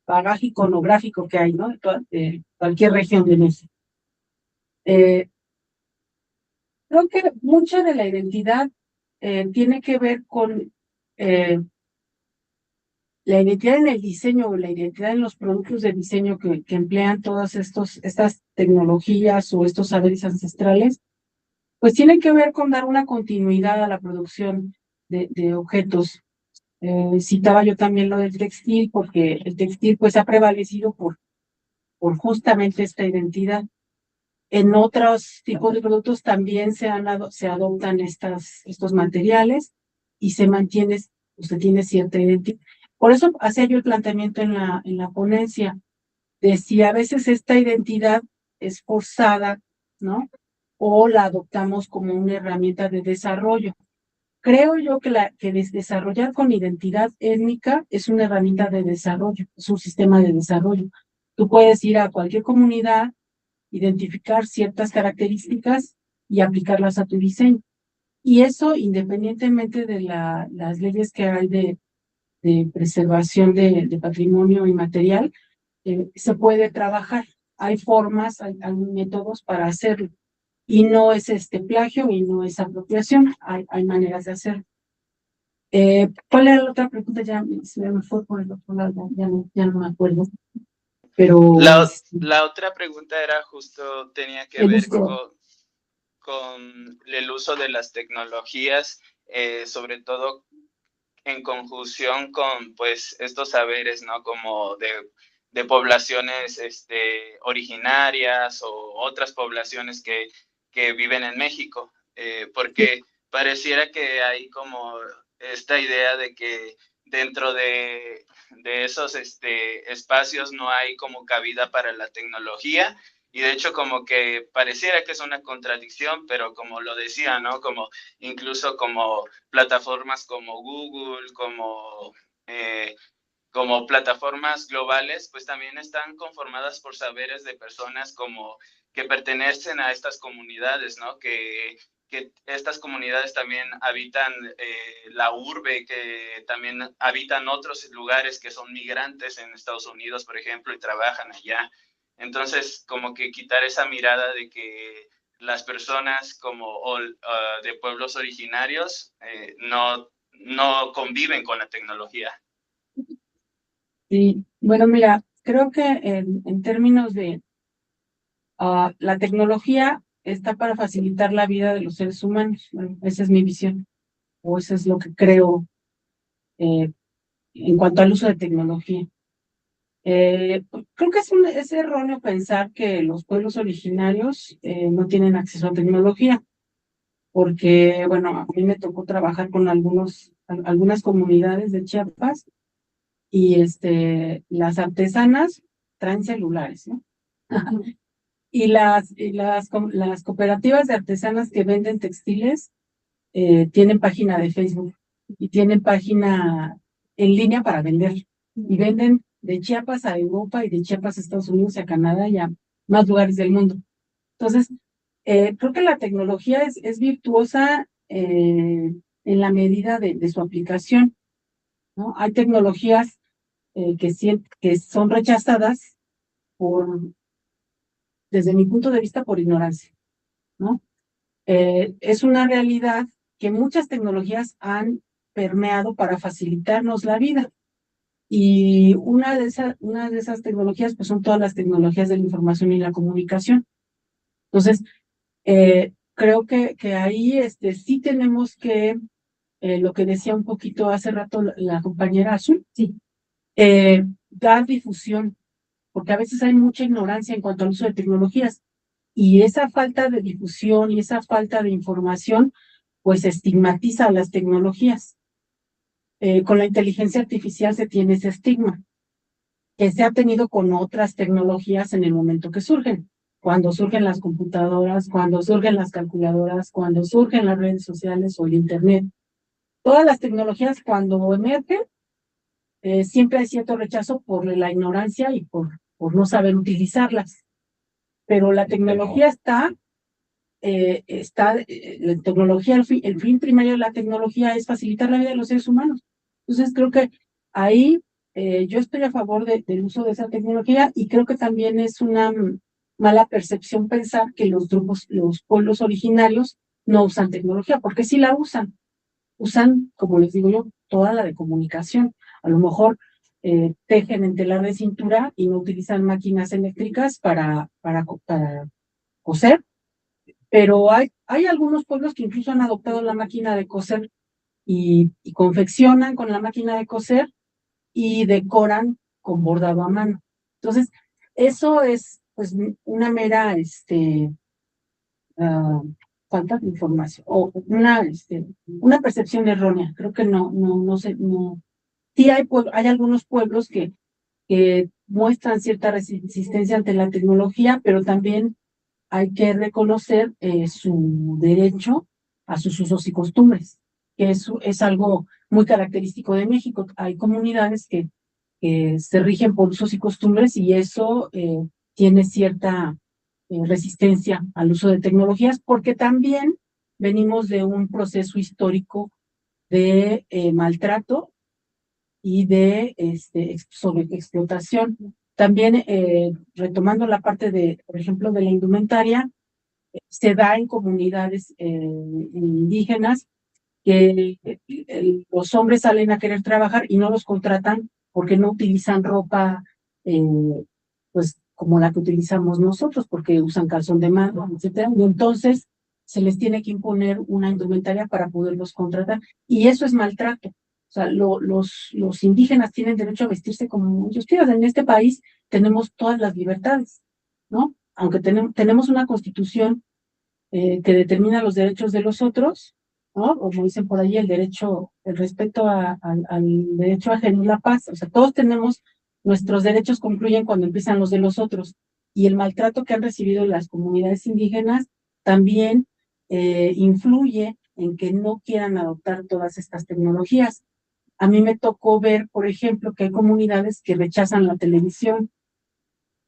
S2: bagaje iconográfico que hay, ¿no? De cualquier región de México. Creo que mucha de la identidad tiene que ver con la identidad en el diseño o la identidad en los productos de diseño que emplean todas estas tecnologías o estos saberes ancestrales, pues tienen que ver con dar una continuidad a la producción de objetos. Citaba yo también lo del textil, porque el textil pues ha prevalecido por justamente esta identidad. En otros tipos de productos también se adoptan estos materiales y se tiene cierta identidad. Por eso hacía yo el planteamiento en la ponencia de si a veces esta identidad es forzada, ¿no? O la adoptamos como una herramienta de desarrollo. Creo yo que desarrollar con identidad étnica es una herramienta de desarrollo, es un sistema de desarrollo. Tú puedes ir a cualquier comunidad, identificar ciertas características y aplicarlas a tu diseño. Y eso independientemente de las leyes que hay de preservación de patrimonio inmaterial, se puede trabajar. Hay formas, hay métodos para hacerlo. Y no es plagio y no es apropiación, hay maneras de hacerlo. ¿Cuál era la otra pregunta? Ya se me fue por el otro lado, ya no me acuerdo. Pero
S8: la otra pregunta era justo, tenía que ver con el uso de las tecnologías, sobre todo en conjunción con pues estos saberes, ¿no? Como de poblaciones originarias o otras poblaciones que viven en México, porque pareciera que hay como esta idea de que dentro de esos espacios no hay como cabida para la tecnología, y de hecho como que pareciera que es una contradicción, pero como lo decía, ¿no? Como incluso como plataformas como Google, como plataformas globales, pues también están conformadas por saberes de personas como que pertenecen a estas comunidades, ¿no? Que estas comunidades también habitan la urbe, que también habitan otros lugares que son migrantes en Estados Unidos, por ejemplo, y trabajan allá. Entonces, como que quitar esa mirada de que las personas de pueblos originarios no conviven con la tecnología.
S2: Sí, bueno, mira, creo que en términos de la tecnología está para facilitar la vida de los seres humanos. Bueno, esa es mi visión, o eso es lo que creo en cuanto al uso de tecnología. Creo que es erróneo pensar que los pueblos originarios no tienen acceso a tecnología, porque, bueno, a mí me tocó trabajar con algunas comunidades de Chiapas y las artesanas traen celulares, ¿no? Y las cooperativas de artesanas que venden textiles tienen página de Facebook y tienen página en línea para vender. Y venden de Chiapas a Europa y de Chiapas a Estados Unidos y a Canadá y a más lugares del mundo. Entonces, creo que la tecnología es virtuosa en la medida de su aplicación, ¿no? Hay tecnologías que son rechazadas desde mi punto de vista, por ignorancia, ¿no? Es una realidad que muchas tecnologías han permeado para facilitarnos la vida. Y una de esas tecnologías, pues son todas las tecnologías de la información y la comunicación. Entonces, creo que ahí sí tenemos que, lo que decía un poquito hace rato la compañera Azul, sí, dar difusión, porque a veces hay mucha ignorancia en cuanto al uso de tecnologías. Y esa falta de difusión y esa falta de información, pues estigmatiza a las tecnologías. Con la inteligencia artificial se tiene ese estigma, que se ha tenido con otras tecnologías en el momento que surgen. cuando surgen las computadoras, cuando surgen las calculadoras, cuando surgen las redes sociales o el Internet. Todas las tecnologías cuando emergen, siempre hay cierto rechazo por la ignorancia y por no saber utilizarlas. Pero la tecnología la tecnología, el fin primario de la tecnología es facilitar la vida de los seres humanos. Entonces creo que ahí yo estoy a favor del uso de esa tecnología y creo que también es una mala percepción pensar que los pueblos originarios no usan tecnología, porque sí la usan, como les digo yo, toda la de comunicación. A lo mejor tejen en telar de cintura y no utilizan máquinas eléctricas para coser, pero hay algunos pueblos que incluso han adoptado la máquina de coser y confeccionan con la máquina de coser y decoran con bordado a mano. Entonces, eso es pues una mera falta de información o una percepción errónea. Creo que no sé, no. Sí hay algunos pueblos que muestran cierta resistencia ante la tecnología, pero también hay que reconocer su derecho a sus usos y costumbres, que es algo muy característico de México. Hay comunidades que se rigen por usos y costumbres y eso tiene cierta resistencia al uso de tecnologías, porque también venimos de un proceso histórico de maltrato y de sobreexplotación. También, retomando la parte por ejemplo, de la indumentaria, se da en comunidades indígenas que los hombres salen a querer trabajar y no los contratan porque no utilizan ropa eh, pues como la que utilizamos nosotros, porque usan calzón de mano, etcétera. Y entonces se les tiene que imponer una indumentaria para poderlos contratar. Y eso es maltrato. O sea, los indígenas tienen derecho a vestirse como ellos quieran. En este país tenemos todas las libertades, ¿no? Aunque tenemos una constitución que determina los derechos de los otros, ¿no? Como dicen por ahí, el respeto al derecho ajeno y la paz. O sea, todos tenemos, nuestros derechos concluyen cuando empiezan los de los otros. Y el maltrato que han recibido las comunidades indígenas también influye en que no quieran adoptar todas estas tecnologías. A mí me tocó ver, por ejemplo, que hay comunidades que rechazan la televisión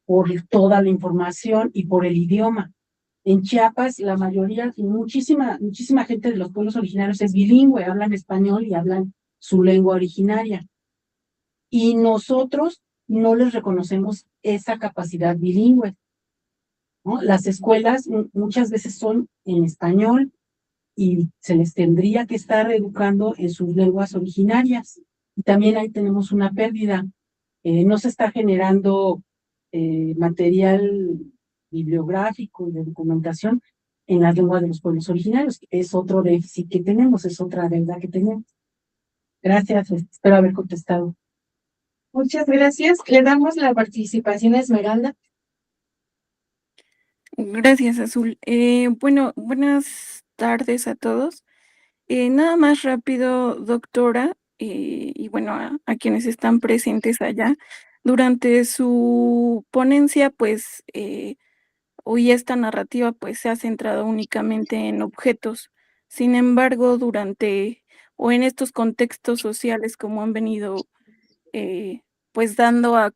S2: por toda la información y por el idioma. En Chiapas, la mayoría, muchísima gente de los pueblos originarios es bilingüe, hablan español y hablan su lengua originaria. Y nosotros no les reconocemos esa capacidad bilingüe, ¿no? Las escuelas muchas veces son en español y se les tendría que estar educando en sus lenguas originarias. Y también ahí tenemos una pérdida. No se está generando material bibliográfico y de documentación en las lenguas de los pueblos originarios. Es otro déficit que tenemos, es otra deuda que tenemos. Gracias, espero haber contestado.
S1: Muchas gracias. Le damos la participación a Esmeralda.
S9: Gracias, Azul. Bueno, buenas tardes a todos. Nada más rápido, doctora, y bueno, a quienes están presentes allá. Durante su ponencia, pues, hoy esta narrativa pues se ha centrado únicamente en objetos. Sin embargo, o en estos contextos sociales como han venido pues dando a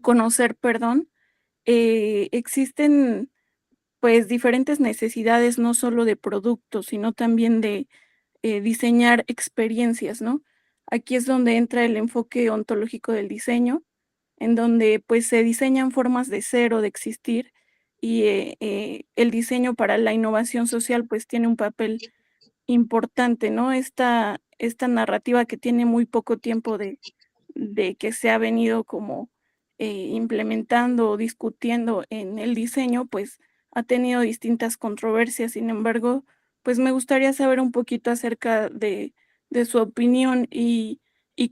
S9: conocer, perdón, existen pues diferentes necesidades, no solo de productos, sino también de diseñar experiencias, ¿no? Aquí es donde entra el enfoque ontológico del diseño, en donde pues se diseñan formas de ser o de existir y el diseño para la innovación social pues tiene un papel importante, ¿no? Esta narrativa que tiene muy poco tiempo de que se ha venido como implementando o discutiendo en el diseño, pues ha tenido distintas controversias. Sin embargo, pues me gustaría saber un poquito acerca de su opinión y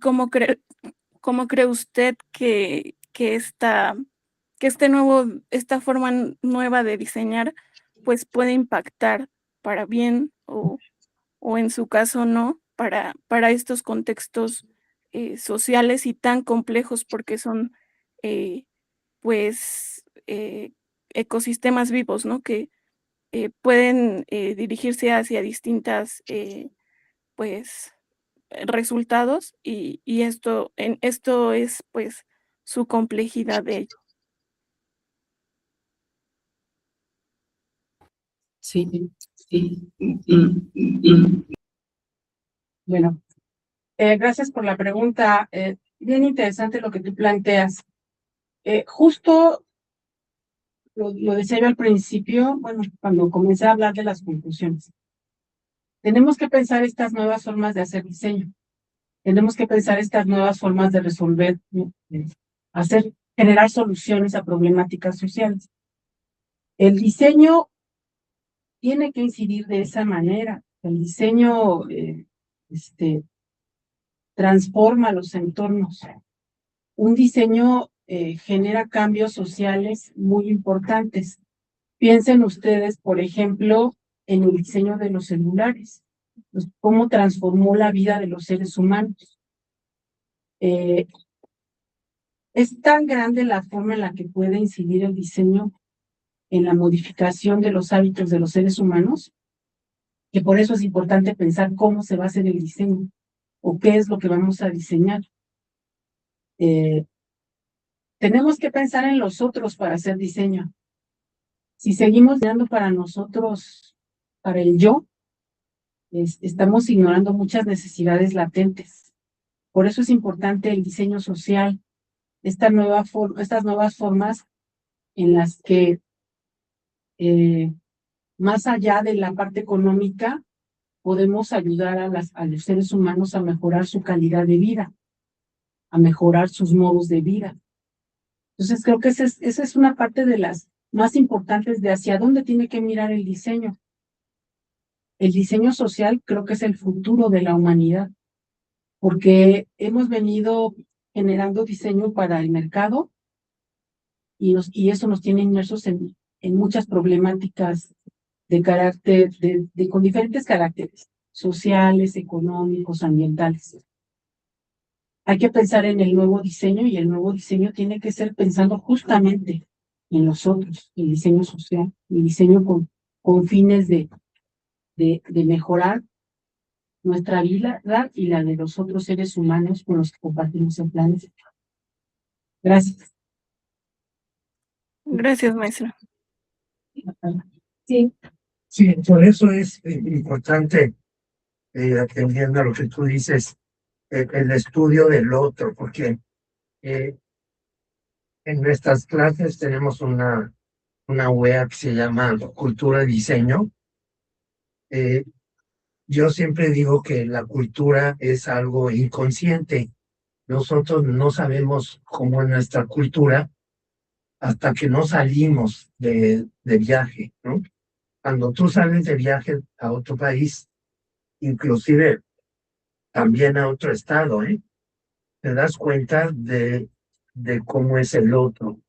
S9: cómo cree usted que esta forma nueva de diseñar, pues puede impactar para bien o en su caso no, para estos contextos sociales y tan complejos porque son, pues, ecosistemas vivos, ¿no? Que pueden dirigirse hacia distintas pues resultados y esto es pues su complejidad de ello.
S2: Sí, sí. Bueno, gracias por la pregunta. Bien interesante lo que tú planteas. Justo lo decía yo al principio, bueno, cuando comencé a hablar de las conclusiones. Tenemos que pensar estas nuevas formas de hacer diseño. Tenemos que pensar estas nuevas formas de resolver, generar soluciones a problemáticas sociales. El diseño tiene que incidir de esa manera. El diseño transforma los entornos. Un diseño genera cambios sociales muy importantes. Piensen ustedes, por ejemplo, en el diseño de los celulares, pues, cómo transformó la vida de los seres humanos. Es tan grande la forma en la que puede incidir el diseño en la modificación de los hábitos de los seres humanos, que por eso es importante pensar cómo se va a hacer el diseño o qué es lo que vamos a diseñar. Tenemos que pensar en los otros para hacer diseño. Si seguimos diseñando para nosotros, para el yo, estamos ignorando muchas necesidades latentes. Por eso es importante el diseño social, estas nuevas formas en las que, más allá de la parte económica, podemos ayudar a los seres humanos a mejorar su calidad de vida, a mejorar sus modos de vida. Entonces creo que esa es una parte de las más importantes de hacia dónde tiene que mirar el diseño. El diseño social creo que es el futuro de la humanidad, porque hemos venido generando diseño para el mercado y eso nos tiene inmersos en muchas problemáticas de carácter, con diferentes caracteres, sociales, económicos, ambientales. Hay que pensar en el nuevo diseño y el nuevo diseño tiene que ser pensando justamente en nosotros, el diseño social, el diseño con fines de mejorar nuestra vida y la de los otros seres humanos con los que compartimos el planeta. Gracias.
S9: Gracias, maestra.
S2: Sí.
S4: Sí, por eso es importante, atendiendo a lo que tú dices, el estudio del otro, porque en nuestras clases tenemos una web que se llama Cultura de Diseño. Yo siempre digo que la cultura es algo inconsciente. Nosotros no sabemos cómo es nuestra cultura hasta que no salimos de viaje, ¿no? Cuando tú sales de viaje a otro país, inclusive también a otro estado, te das cuenta de cómo es el otro.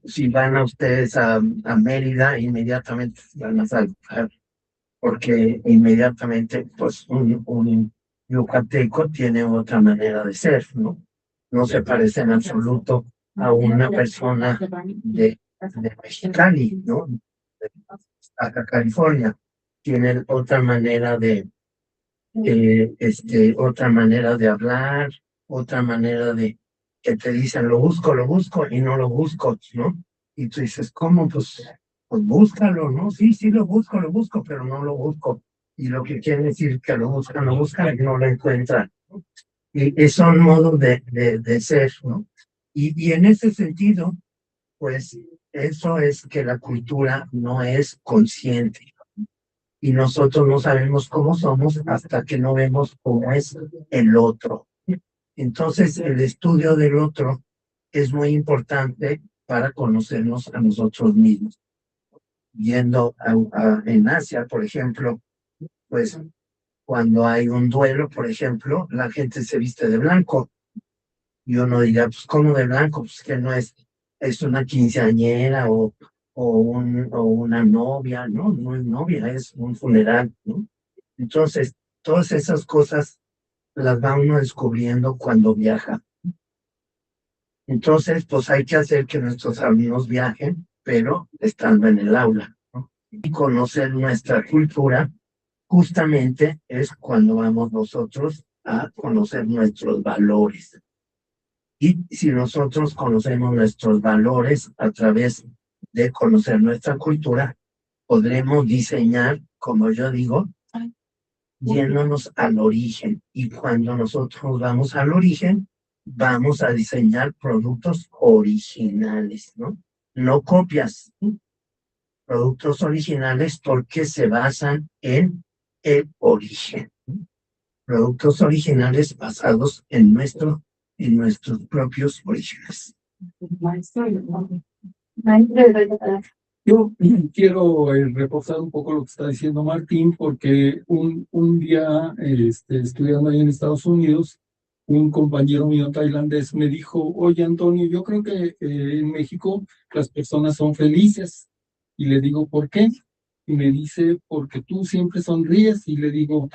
S4: Si van a ustedes a Mérida, inmediatamente van a saltar, porque inmediatamente pues un yucateco tiene otra manera de ser, ¿no? No se parece en absoluto a una persona de Mexicali, ¿no? De Baja California. Tienen otra manera otra manera de hablar, otra manera de que te dicen lo busco y no lo busco, ¿no? Y tú dices, ¿cómo? Pues búscalo, ¿no? Sí, lo busco, pero no lo busco. Y lo que quiere decir que lo buscan y no lo encuentran. Y son modos de ser, ¿no? Y en ese sentido, pues eso es que la cultura no es consciente. Y nosotros no sabemos cómo somos hasta que no vemos cómo es el otro. Entonces, el estudio del otro es muy importante para conocernos a nosotros mismos. Yendo en Asia, por ejemplo, pues cuando hay un duelo, por ejemplo, la gente se viste de blanco. Y uno diría, pues, ¿cómo de blanco? Pues que no es una quinceañera o una novia, ¿no? No es novia, es un funeral, ¿no? Entonces, todas esas cosas las va uno descubriendo cuando viaja. Entonces, pues hay que hacer que nuestros alumnos viajen, pero estando en el aula, ¿no? Y conocer nuestra cultura, justamente es cuando vamos nosotros a conocer nuestros valores. Y si nosotros conocemos nuestros valores a través de conocer nuestra cultura, podremos diseñar, como yo digo, yéndonos al origen. Y cuando nosotros vamos al origen, vamos a diseñar productos originales, ¿no? No copias, ¿sí? Productos originales porque se basan en el origen. Productos originales basados en nuestros propios orígenes.
S2: Maestro,
S1: Maestro, le doy la palabra.
S10: Yo quiero reforzar un poco lo que está diciendo Martín, porque un día, estudiando ahí en Estados Unidos, un compañero mío tailandés me dijo, oye Antonio, yo creo que en México las personas son felices. Y le digo, ¿por qué? Y me dice, porque tú siempre sonríes. Y le digo,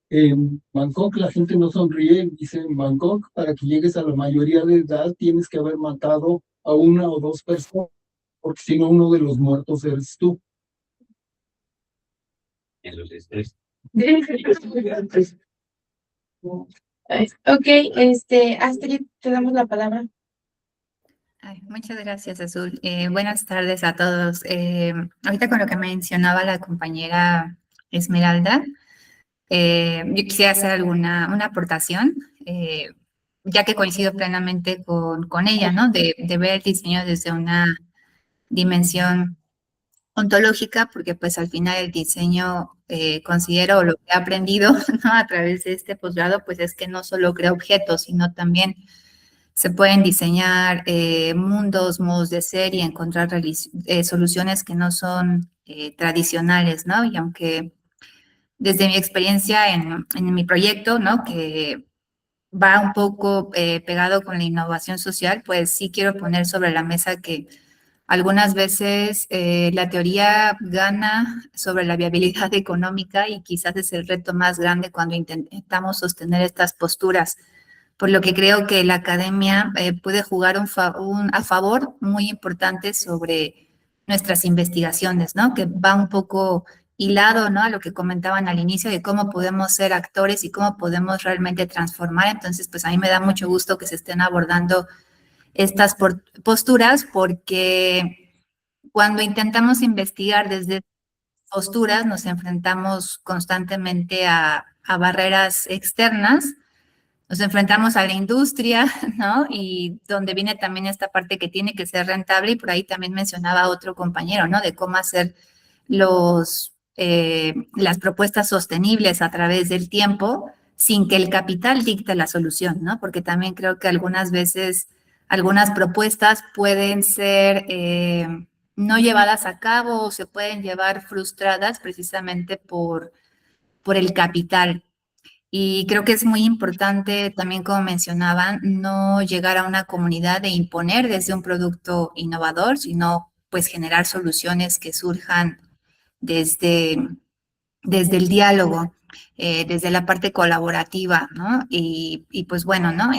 S10: en Bangkok la gente no sonríe. Dice, en Bangkok, para que llegues a la mayoría de edad, tienes que haber matado a 1 o 2 personas, porque si no, uno de los muertos eres tú.
S5: En los estrés.
S1: Ok, Astrid, te damos la palabra.
S11: Ay, muchas gracias, Azul. Buenas tardes a todos. Ahorita con lo que mencionaba la compañera Esmeralda, yo quisiera hacer una aportación, ya que coincido plenamente con ella, ¿no? De ver el diseño desde una dimensión ontológica, porque pues al final el diseño, considero lo que he aprendido, ¿no? A través de este posgrado, pues es que no solo crea objetos, sino también se pueden diseñar mundos, modos de ser y encontrar soluciones que no son tradicionales, ¿no? Y aunque desde mi experiencia en mi proyecto, ¿no? Que va un poco pegado con la innovación social, pues sí quiero poner sobre la mesa que algunas veces la teoría gana sobre la viabilidad económica y quizás es el reto más grande cuando intentamos sostener estas posturas, por lo que creo que la academia puede jugar a favor muy importante sobre nuestras investigaciones, ¿no? Que va un poco hilado, ¿no? A lo que comentaban al inicio de cómo podemos ser actores y cómo podemos realmente transformar. Entonces, pues a mí me da mucho gusto que se estén abordando estas posturas, porque cuando intentamos investigar desde posturas nos enfrentamos constantemente a barreras externas, nos enfrentamos a la industria, ¿no? Y donde viene también esta parte que tiene que ser rentable, y por ahí también mencionaba otro compañero, ¿no? De cómo hacer las propuestas sostenibles a través del tiempo sin que el capital dicte la solución, ¿no? Porque también creo que algunas veces algunas propuestas pueden ser no llevadas a cabo o se pueden llevar frustradas precisamente por el capital. Y creo que es muy importante también, como mencionaban, no llegar a una comunidad de imponer desde un producto innovador, sino pues generar soluciones que surjan desde el diálogo, desde la parte colaborativa, ¿no? Y pues bueno, ¿no?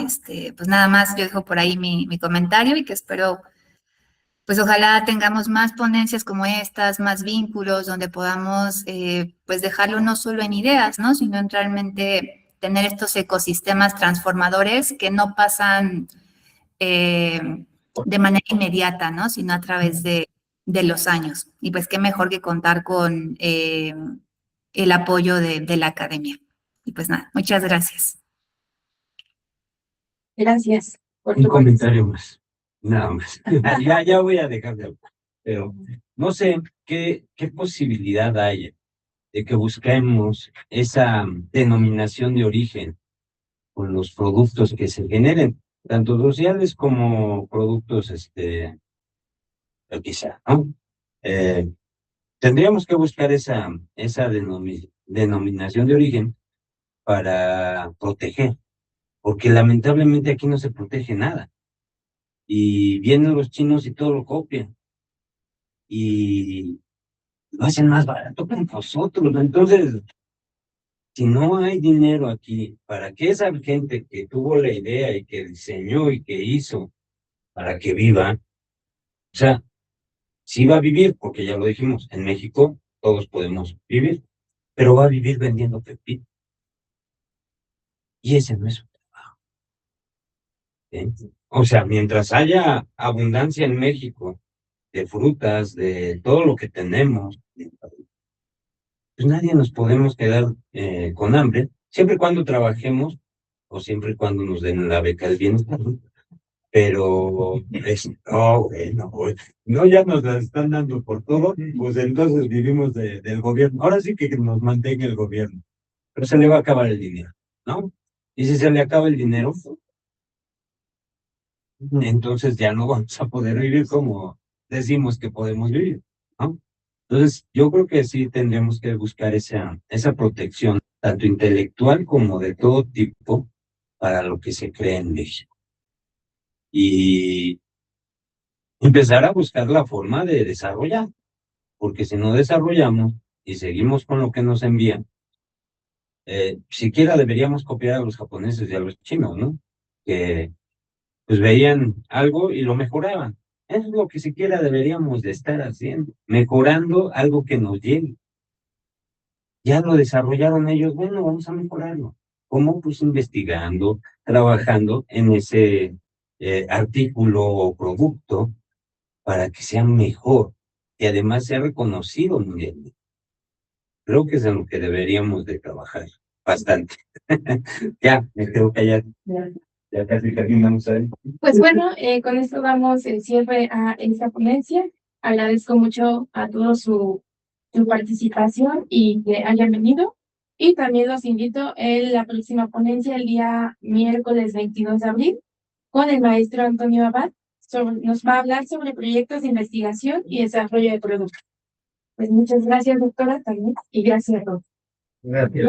S11: Pues nada más yo dejo por ahí mi comentario y que espero, pues ojalá tengamos más ponencias como estas, más vínculos, donde podamos, pues dejarlo no solo en ideas, ¿no? Sino en realmente tener estos ecosistemas transformadores que no pasan de manera inmediata, ¿no? Sino a través de los años. Y pues qué mejor que contar con el apoyo de la academia. Y pues nada, muchas gracias.
S1: Gracias.
S5: Un comentario más, nada más. Ya voy a dejar de hablar, pero no sé qué posibilidad hay de que busquemos esa denominación de origen con los productos que se generen, tanto sociales como productos, quizá, ¿no? Tendríamos que buscar esa denominación de origen para proteger, porque lamentablemente aquí no se protege nada. Y vienen los chinos y todo lo copian. Y lo hacen más barato que nosotros. Entonces, si no hay dinero aquí para que esa gente que tuvo la idea y que diseñó y que hizo para que viva. O sea, sí va a vivir, porque ya lo dijimos, en México todos podemos vivir, pero va a vivir vendiendo pepino. Y ese no es su trabajo. ¿Sí? O sea, mientras haya abundancia en México de frutas, de todo lo que tenemos, pues nadie nos podemos quedar con hambre, siempre y cuando trabajemos o siempre y cuando nos den la beca del bienestar, ¿no? Pero, bueno, pues, no, ya nos la están dando por todo, pues entonces vivimos del gobierno. Ahora sí que nos mantenga el gobierno, pero se le va a acabar el dinero, ¿no? Y si se le acaba el dinero, entonces ya no vamos a poder vivir como decimos que podemos vivir, ¿no? Entonces, yo creo que sí tendremos que buscar esa protección, tanto intelectual como de todo tipo, para lo que se cree en México. Y empezar a buscar la forma de desarrollar, porque si no desarrollamos y seguimos con lo que nos envían, siquiera deberíamos copiar a los japoneses y a los chinos, ¿no? Que pues veían algo y lo mejoraban. Es lo que siquiera deberíamos de estar haciendo, mejorando algo que nos llegue. Ya lo desarrollaron ellos, bueno, vamos a mejorarlo. ¿Cómo? Pues investigando, trabajando en ese artículo o producto para que sea mejor y además sea reconocido mundialmente. Creo que es en lo que deberíamos de trabajar bastante. Ya, me quedo callado. Ya casi terminamos ahí.
S1: Pues bueno, con esto damos el cierre a esta ponencia. Agradezco mucho a todos su participación y que hayan venido. Y también los invito en la próxima ponencia el día miércoles 22 de abril con el maestro Antonio Abad. Nos va a hablar sobre proyectos de investigación y desarrollo de productos. Pues muchas gracias, doctora, también, y gracias a todos.
S4: Gracias.